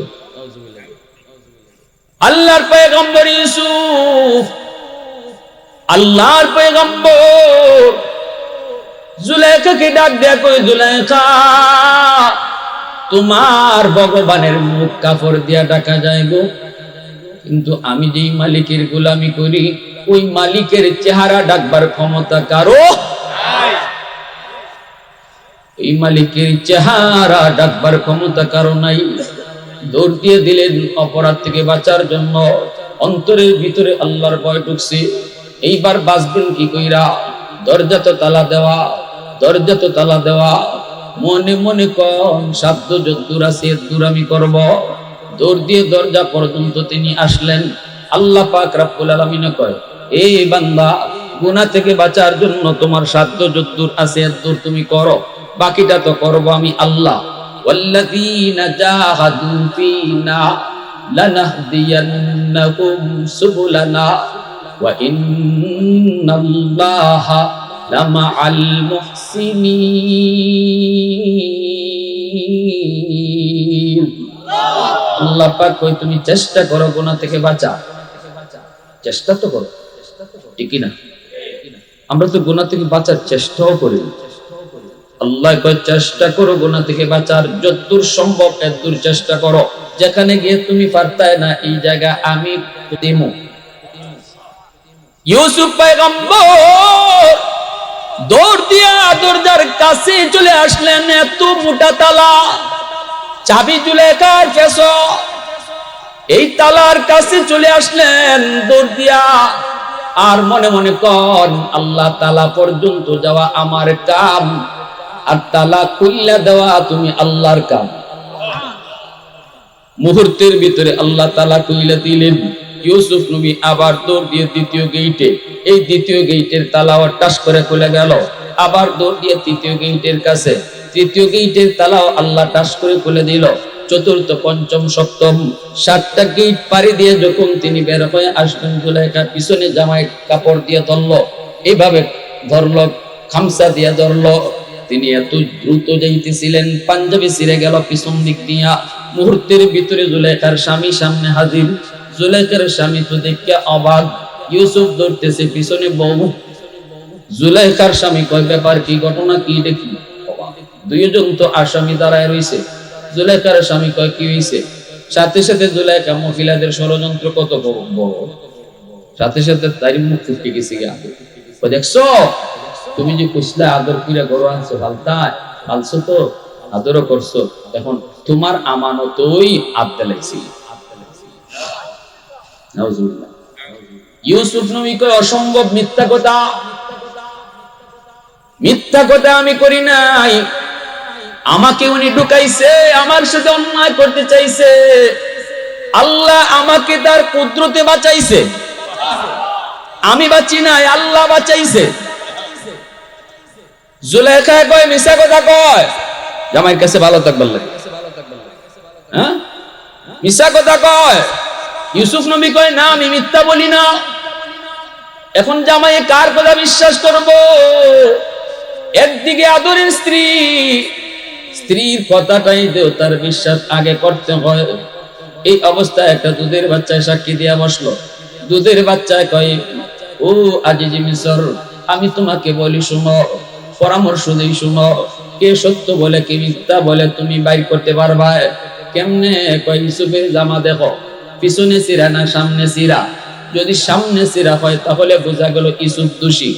আল্লাহর পয়গম্বর ইউসুফ, আল্লাহর পয়গম্বর, জুলেখাকে ডাক দেয়া কই, জুলেখা তোমার ভগবানের মুখ কাপড় দিয়া ঢাকা যায় গো, কিন্তু আমি যেই মালিকের গোলামি করি ওই মালিকের চেহারা ডাকবার ক্ষমতা কারো নাই। এই মালিকের চেহারা ডাকবার ক্ষমতা কারো নাই। দৌড় দিয়ে দিলেন অপরাধ থেকে বাঁচার জন্য। অন্তরের ভিতরে আল্লাহর ভয় ঢুকছে। এইবার বাঁচবেন কি কইরা? দরজা তো তালা দেওয়া, দরজা তো তালা দেওয়া। মনে মনে কোন সাধ্য যদ্দুর আছে এদ্দুর আমি করব। দৌড় দিয়ে দরজা পর্যন্ত তিনি আসলেন। আল্লাহ পাক রব্বুল আলামিন কয়, এই বান্দা, গুনাহ থেকে বাঁচার জন্য তোমার সাধ্য যদ্দুর আছে এদ্দুর তুমি করো, বাকিটা তো করব আমি আল্লাহ। ওয়াল্লাযীনা জাহাদু ফীনা লানাহদিয়ান্নাহুম সুবুলানা ওয়া ইন্নাল্লাহা লামাআল মুহসিনিন। আল্লাহ পাক কই তুমি চেষ্টা করো গুনাহ থেকে বাঁচা, চেষ্টা তো করো, ঠিক না? আমরা তো গুনাহ থেকে বাঁচার চেষ্টাও করি। আল্লাহ কয় চেষ্টা করো গুনাহ থেকে বাঁচার, যতদূর সম্ভব এতদূর চেষ্টা করো। যেখানে গিয়ে তুমি পারতায় না এই জায়গা আমি দেবো। ইউসুফ পয়গম্বর দৌড় দিয়া দরজার কাছে চলে আসলেন। এত মোটা তালা, চাবি জুলেখার পেছ, এই তালার কাছে চলে আসলেন দৌড় দিয়া। আর মনে মনে কন আল্লাহ তালা পর্যন্ত যাওয়া আমার কাম, আর তালা খুললা দেওয়া তুমি আল্লাহর কাম। মুহূর্তের ভিতরে আল্লাহ তালা খুইলা দিলেন। ইউসুফ নবী আবার দৌড় দিয়ে দ্বিতীয় গেইটে, এই দ্বিতীয় গেইটের তালাও টাস করে খুলে গেল। আবার দৌড় দিয়ে তৃতীয় গেইটের কাছে, তৃতীয় গেইটের তালাও আল্লাহ টাস করে খুলে দিল। চতুর্থ, পঞ্চম, সপ্তম, 7টা গেইট পাড়ি দিয়ে যখন তিনি বের হয়ে আসবেন, জুলেখা পিছনে জামাই কাপড় দিয়ে ধরলো, এইভাবে ধরলো, খামসা দিয়ে ধরলো। তিনি এত দ্রুত যাইতেছিলেন, পাঞ্জাবি ছিঁড়ে গেল পিছন দিক দিয়া। মুহূর্তের ভিতরে জুলেখার স্বামী সামনে হাজির। জুলেখার স্বামী তো দেখে অবাক। ইউসুফ ধরতেছে, পিছনে বউ। জুলেখার স্বামী কয় ব্যাপার কি, ঘটনা কি দেখি? দুইজন তো আসামি দাঁড়ায় রইছে। জুলেখার স্বামী কয় কি হইছে? সাথে সাথে জুলেখা মহিলাদের ষড়যন্ত্র কত বড়, সাথে সাথে তারই মুখ ফুটে গেছে। দেখছো তুমি যে কুসলে আদর করে গরু আনছো, ফালছো তো আদরও করছো, এখন তোমার আমানতই আবদা লাগছে। ইউসুফ নবী কয় অসম্ভব, মিথ্যা কথা, মিথ্যা কথা আমি করি নাই। আমাকে উনি ঢুকাইছে, আমার সাথে অন্যায় করতে চাইছে। আল্লাহ আমাকে তার কুদরতে বাঁচাইছে, আমি বাঁচি নাই, আল্লাহ বাঁচাইছে। জুলেখা কয় মিছা কথা কয়, জামাইয়ের কাছে ভালো থাকবার লাগে, হ্যাঁ মিছা কথা কয়। ইউসুফ নবী কয় না, আমি মিথ্যা বলি না। এখন জামাইয়ে কার কথা বিশ্বাস করব? একদিকে আদরের স্ত্রী, স্ত্রীর কথাটাই দেও তার বিশ্বাস আগে করতে হয়। এই অবস্থায় একটা দুধের বাচ্চায় সাক্ষী দিয়া বসলো। দুধের বাচ্চায় কয়, ও আজিজি মিসর, আমি তোমাকে বলি শুনো, পরামর্শ দেই শুনো, কে সত্য বলে কে মিথ্যা বলে তুমি বাইর করতে পারবা কেমনে? কয় ইউসুফের জামা দেখো, পিছনে চিরা না সামনে চিরা। যদি সামনে চিরা হয় তাহলে বোঝা গেল ইউসুফ দোষী,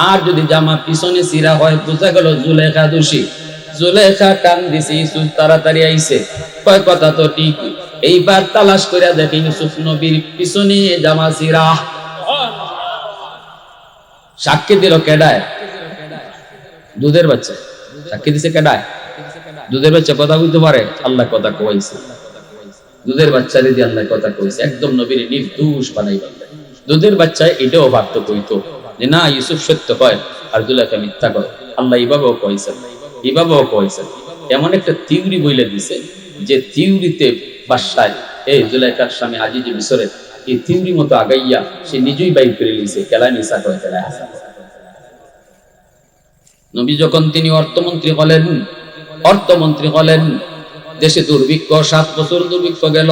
আর যদি জামা পিছনে চিরা হয় বোঝা গেল জুলেখা দোষী। জুলেখা টান দিছে, ইউসুফ তাড়াতাড়ি আইছে। কয় কথা তো ঠিক। এইবার তালাশ করে দেখে ইউসুফ নবীর পিছনে জামা চিরা। সাক্ষী দিল কেডায়? দুধের বাচ্চা। সাক্ষী দিছে কেডায়? দুধের বাচ্চা কথা বলতে পারে, আল্লাহ কথা কইছে। দুধের বাচ্চা যদি আল্লাহ কথা কইছে, একদম নবীর নির্দোষ বানাইবা। দুধের বাচ্চা এটাও ভাবত কইতো যে না ইউসুফ সত্য কয় আর জুলেখা মিথ্যা কয়। আল্লাহ এইভাবেও কইছেন, এইভাবেও কইছেন। এমন একটা থিওরি বইলে দিছে যে থিওরিতে বাসায় এই জুলেখার স্বামী আজিজি মিসরের এই থিওরি মতো আগাইয়া সে নিজেই বাইর করে লিছে কেলা নিসা কয় কেলা হাসা। নবী যখন তিনি অর্থমন্ত্রী হলেন, দেশে দুর্ভিক্ষ, 7 বছর দুর্ভিক্ষ গেল।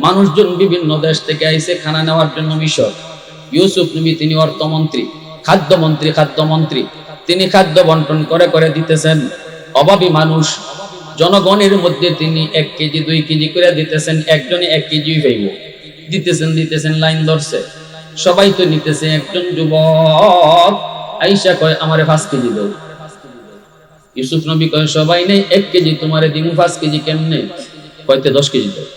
মানুষজন বিভিন্ন দেশ থেকে আইছে খানা নেওয়ার জন্য মিশর। ইউসুফ নবী তিনি অর্থমন্ত্রী, খাদ্যমন্ত্রী। তিনি খাদ্য বন্টন করে করে দিতেছেন। অভাবী মানুষ, জনগণের মধ্যে তিনি 1 কেজি 2 কেজি করে দিতেছেন, একজনে 1 কেজি পাইব, দিতেছেন লাইন ধরছে, সবাই তো নিতেছে। একজন যুবক আইসা কয় আমারে 5 কেজি দাও। ইউসুফ নবী কয় সবাই নেই 1 কেজি, তোমারে দিমু 5 কেজি কেমনে? কয়তে 10 কেজি দাও।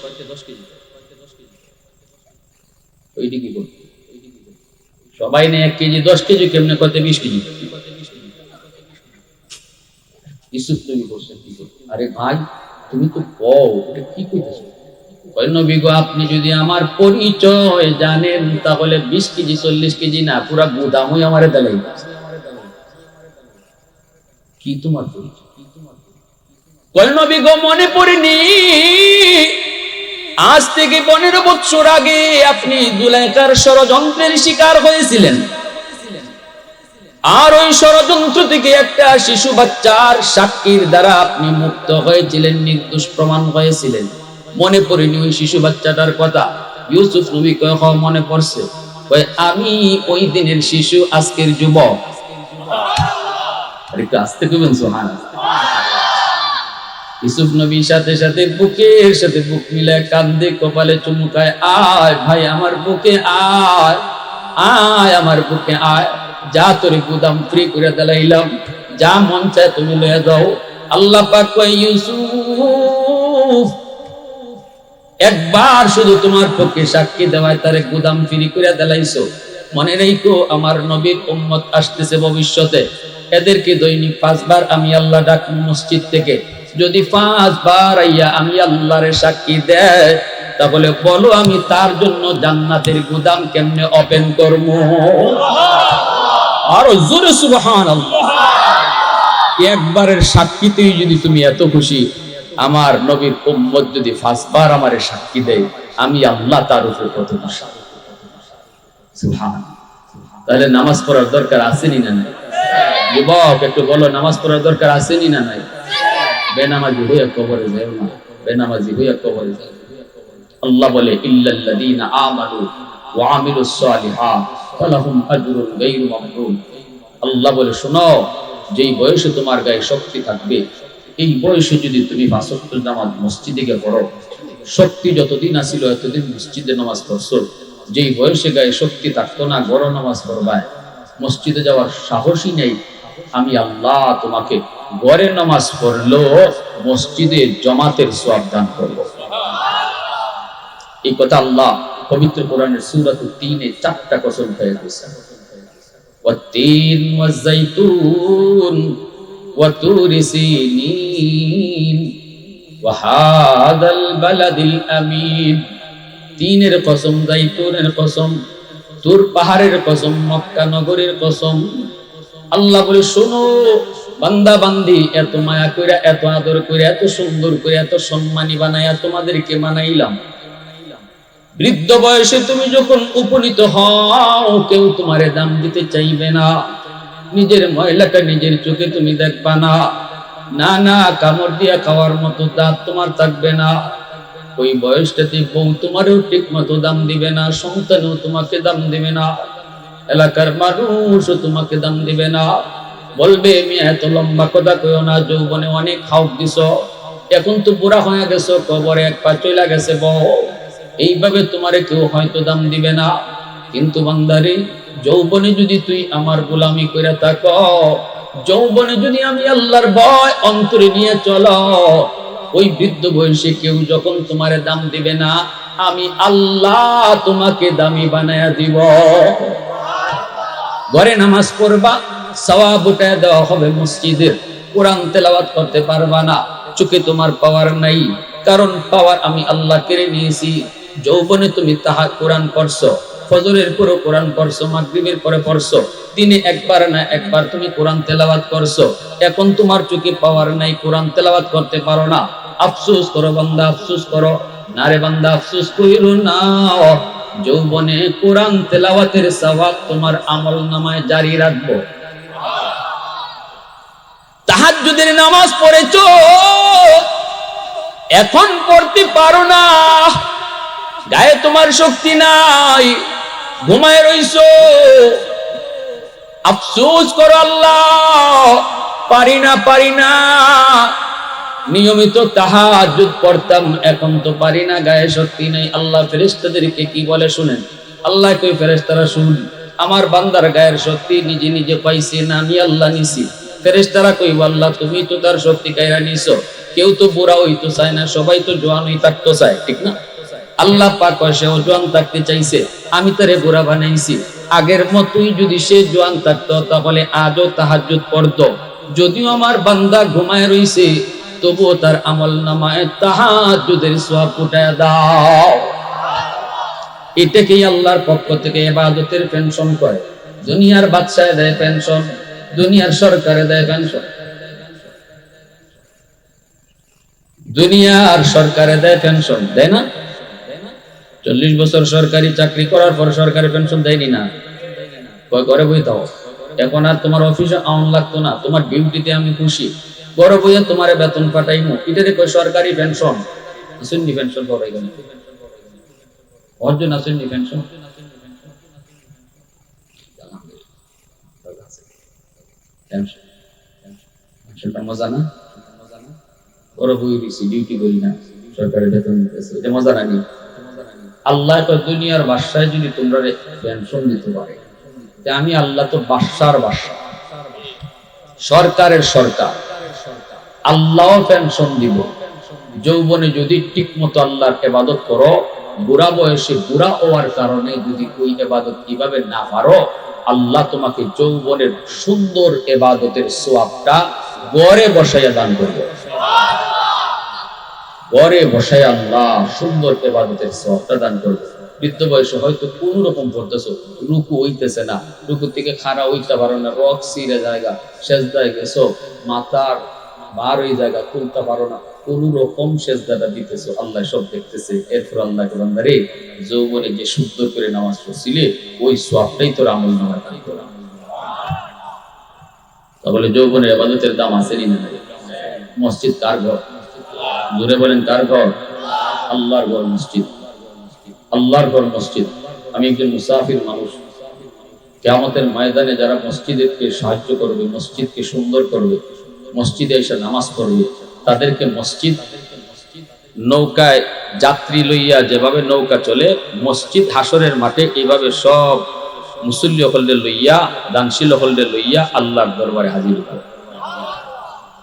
ওইটি কি করতে? সবাই নেই 1 কেজি 10 কেজি কেমনে? কয়তে 20 কেজি। ইউসুফ নবী বলছেন কি করতে? আরে ভাই তুমি তো কও, এটা কি কইতেছো? কয় নবী গো, আপনি যদি আমার পরিচয় জানেন তাহলে 20 কেজি 40 কেজি না, পুরা গুদামই আমারে দেলাই। কি তোমার পরিচয়? কয় নবী গো, মনে পড়েনি আজ থেকে 15 বছর আগে আপনি জুলাইখার ষড়যন্ত্রের শিকার হয়েছিলেন, আর ওই ষড়যন্ত্র থেকে একটা শিশু বাচ্চার সাক্ষীর দ্বারা আপনি মুক্ত হয়েছিলেন, নির্দোষ প্রমাণ হয়েছিলেন। মনে পড়েনি ওই শিশু বাচ্চাটার কথা? ইউসুফ নবী কয় হ মনে পড়ছে। কয় আমি ওই দিনের শিশু, আজকের যুবক। একটু আস্তে কইবেন সুবহানাল্লাহ। ইউসুফ নবীর সাথে সাথে বুকের সাথে বুক মিলায় কান্দে, কপালে চুমুকায়, আয় ভাই আমার বুকে আয়, আয় আমার বুকে আয়, যা তোরে গুদাম ফ্রি করে দিলাম, যা মন চায় তুমি লয়ে যাও। আল্লাহ পাক কয় ইউসুফ, একবার শুধু তোমার পক্ষে সাক্ষী দেওয়ায় তারে গুদাম ফ্রি করে দিলাইছো। মনে রেখো আমার নবীর উম্মত আসতেছে ভবিষ্যতে, এদেরকে দৈনিক 5 বার আমি আল্লাহ ডাকবো মসজিদ থেকে। যদি 5 বার আইয়া আমি আল্লাহরে সাক্ষী দেয়, তাহলে বলো আমি তার জন্য জান্নাতের গুদাম কেমনে ওপেন করব? আর জোরে সুবহানাল্লাহ। একবারের সাক্ষীতেই যদি তুমি এত খুশি, আমার নবীর উম্মত যদি 5 বার আমারে সাক্ষী দেয়, আমি আল্লাহ তার উপর কত খুশি। সুবহানাল্লাহ। তাহলে নামাজ পড়ার দরকার আছে নি না নাই? যুবক একটু বলো, নামাজ পড়ার দরকার আছে নি না নাই? বেনামাজি হইয়া কবরে যাও না, বেনামাজি হইয়া কবরে যাও। আল্লাহ বলে ইল্লাল্লাযীনা আমানু ওয়া আমিলুস সালিহাত ফালাহুম আজরুন গায়রু মামনুন। আল্লাহ বলে শোনো, যেই বয়সে তোমার গায়ে শক্তি থাকবে, এই বয়সে যদি তুমি 5 ওয়াক্ত নামাজ মসজিদে গিয়ে পড়ো, শক্তি যতদিন আছিল এতদিন মসজিদে নামাজ পড়ছো। যেই বয়সে গায়ে শক্তি থাকতো না, গড় নামাজ পড়বা, মসজিদে যাওয়ার সাহসই নেই, আমি আল্লাহ তোমাকে গড়ে নামাজ পড়লো মসজিদে জমাতের সওয়াব দান করব। এই কথা আল্লাহ পবিত্র কোরআনের সূরা 3-এ 4টা কসম খেয়ে দিয়েছেন। ওয়াত-তিন ওয়াজ-যাইতুন ওয়া তুরি সিনিন ওয়া হাদাল বালাদিল আমিন। তিনের কসম, যাইতুনের কসম, তুর পাহাড়ের কসম, মক্কা নগরীর কসম। আল্লাহ বলে শোনো বান্দা বান্দি, এত মায়া কইরা, এত আদর কইরা, এত সুন্দর করে, এত সম্মানী বানায়া তোমাদেরকে বানাইলাম। বৃদ্ধ বয়সে তুমি যখন উপনীত হও, কেউ তোমারে দাম দিতে চাইবে না। নিজের ময়লাটা নিজের চোখে তুমি দেখবা না। না না, কামড় দিয়া খাওয়ার মতো দাঁত তোমার থাকবে না। ওই বয়সটাতে বউ তোমারও ঠিক মতো দাম দিবে না, সন্তানও তোমাকে দাম দিবে না, এলাকার মানুষও তোমাকে দাম দিবে না। বলবে মিয়া এত লম্বা কথা কইও না, যৌবনে অনেক খাও দিছ, এখন তো বুড়া হয়ে গেছো, কবরে এক পা চইলা গেছে বউ, এইভাবে তোমারে কেউ হয়তো দাম দিবে না। কিন্তু বান্দারে, যৌবনে যদি তুই আমার গোলামি কইরা থাকো, যৌবনে যদি আমি আল্লাহর ভয় অন্তরে নিয়ে চলো, ওই বৃদ্ধ বয়সে কেউ যখন তোমারে দাম দিবে না, আমি আল্লাহ তোমাকে দামি বানায়া দিব। ঘরে নামাজ পড়বা, সওয়াব উঠায় দেওয়া হবে মসজিদের। কোরআন তেলাওয়াত করতে পারবা না, চোখে তোমার পাওয়ার নাই, কারণ পাওয়ার আমি আল্লাহ কেড়ে নিয়েছি। যৌবনে তুমি তাহা কোরআন পড়ছো, ফজরের পরে কোরআন পড়ছো, মাগরিবের পরে পড়ছো, দিনে একবার না একবার তুমি কোরআন তেলাওয়াত করছো। এখন তোমার চোখে পাওয়ার নাই, কোরআন তেলাওয়াত করতে পারো না। আফসোস করো বান্দা, আফসোস করো না রে বান্দা, আফসোস কইরো না। যৌবনে কোরআন তেলাওয়াতের সওয়াব তোমার আমলনামায় জারি রাখবো। তাহাজ্জুদের নামাজ পড়েছো, এখন পড়তে পারো না, গায়ে তোমার শক্তি নাই, ঘুমায় রইছো, আফসোস করো আল্লাহ, পারি না। নিয়মিত তাহাজ্জুদ পড়তাম, এখন তো পারি না, গায়ে শক্তি নেই। আল্লাহ ফেরেশতাদেরকে কি বলে শুনেন? আল্লাহ কই ফেরেশতারা শুন, আমার বান্দার গায়ের শক্তি নিজে নিজে পাইছে না, আমি আল্লাহ নিছি। ফেরেশতারা কইব আল্লাহ তুমি তো তার শক্তি কাইরা নিছো, কেউ তো বুড়া হইতো চায় না, সবাই তো জোয়ানই থাকতে চায়, ঠিক না? আল্লাহ পাক সেও জোয়ান থাকতে চাইছে, আমি তারে বুড়া বানাইছি। আগের মতোই যদি সে জোয়ান থাকতো তাহলে আজও তাহাজ্জুদ পড়তো। যদিও আমার বান্দা ঘুমায় রইছে, তবুও তার আমলনামায় তাহাজ্জুদের সওয়াব উঠায়া দাও। এটাকেই আল্লাহর পক্ষ থেকে ইবাদতের পেনশন করে। দুনিয়ার বাদশায় দেয় পেনশন, দুনিয়ার সরকারে দেয় পেনশন, দুনিয়ার সরকারে দেয় পেনশন, দেয় না? 40 বছর সরকারি চাকরি করার পর সরকারি পেনশন দেয়নি না, কয় করে বই দাও। এখন আর তোমার অফিসে আউন লাগতো না, তোমার ডিউটিতে আমি খুশি, বড় বইয়া তোমার বেতন পাঠাইমু, এটারে কয় সরকারি পেনশন। আসেননি পেনশন পাওয়াই গেল, অর্জন আসেননি পেনশন। পেনশনটা মজা না? বড় বই দিছি, ডিউটি করি না, সরকারি বেতন দিতেছে, এটা মজা নাকি? আল্লাহ তো দুনিয়ার বাদশায় যদি তোমরা পেনশন দিতে পারে, আমি আল্লাহ তো বাদশার বাদশা, সরকারের সরকার, আল্লাহ পেনশন দিব। যৌবনে যদি ঠিক মতো আল্লাহর ইবাদত করো, বুড়া বয়সে বুড়া হওয়ার কারণে যদি ওই ইবাদত কিভাবে না পারো, আল্লাহ তোমাকে যৌবনের সুন্দর ইবাদতের সওয়াবটা ঘরে বসাইয়া দান করবে। ঘরে বসায় আল্লাহ সুন্দর ইবাদতের সওয়াবটা দান করবে। বৃদ্ধ বয়সে হয়তো কোন রকম পড়তেছো, রুকু হইতেছে না, রুকু থেকে খাড়া হইতে পারো না, রক সিরে জায়গা, সেজদায় গেছো, মাথার বার ওই জায়গা তুলতে পারো না, কোন রকম সেজদাটা দিতেছো, আল্লাহ সব দেখতেছে। এরপর আল্লাহকে বান্দারে যৌবনে যে সুন্দর করে নামাজ পড়ছিলে ওই সওয়াবটাই তোর আমলনামায় দান করা। তাহলে যৌবনের ইবাদতের দাম আছে না? মসজিদ কার ঘর? জোরে বলেন কার ঘর? আল্লাহর ঘর মসজিদ, আল্লাহর ঘর মসজিদ। আমি একজন মুসাফির মানুষ, কিয়ামতের ময়দানে যারা মসজিদকে সাহায্য করবে, মসজিদকে সুন্দর করবে, মসজিদে এসে নামাজ পড়বে, তাদেরকে মসজিদ নৌকায় যাত্রী লইয়া যেভাবে নৌকা চলে, মসজিদ হাসরের মাঠে এইভাবে সব মুসল্লি হলদের লইয়া, দানশীল হলদের লইয়া আল্লাহর দরবারে হাজির করে।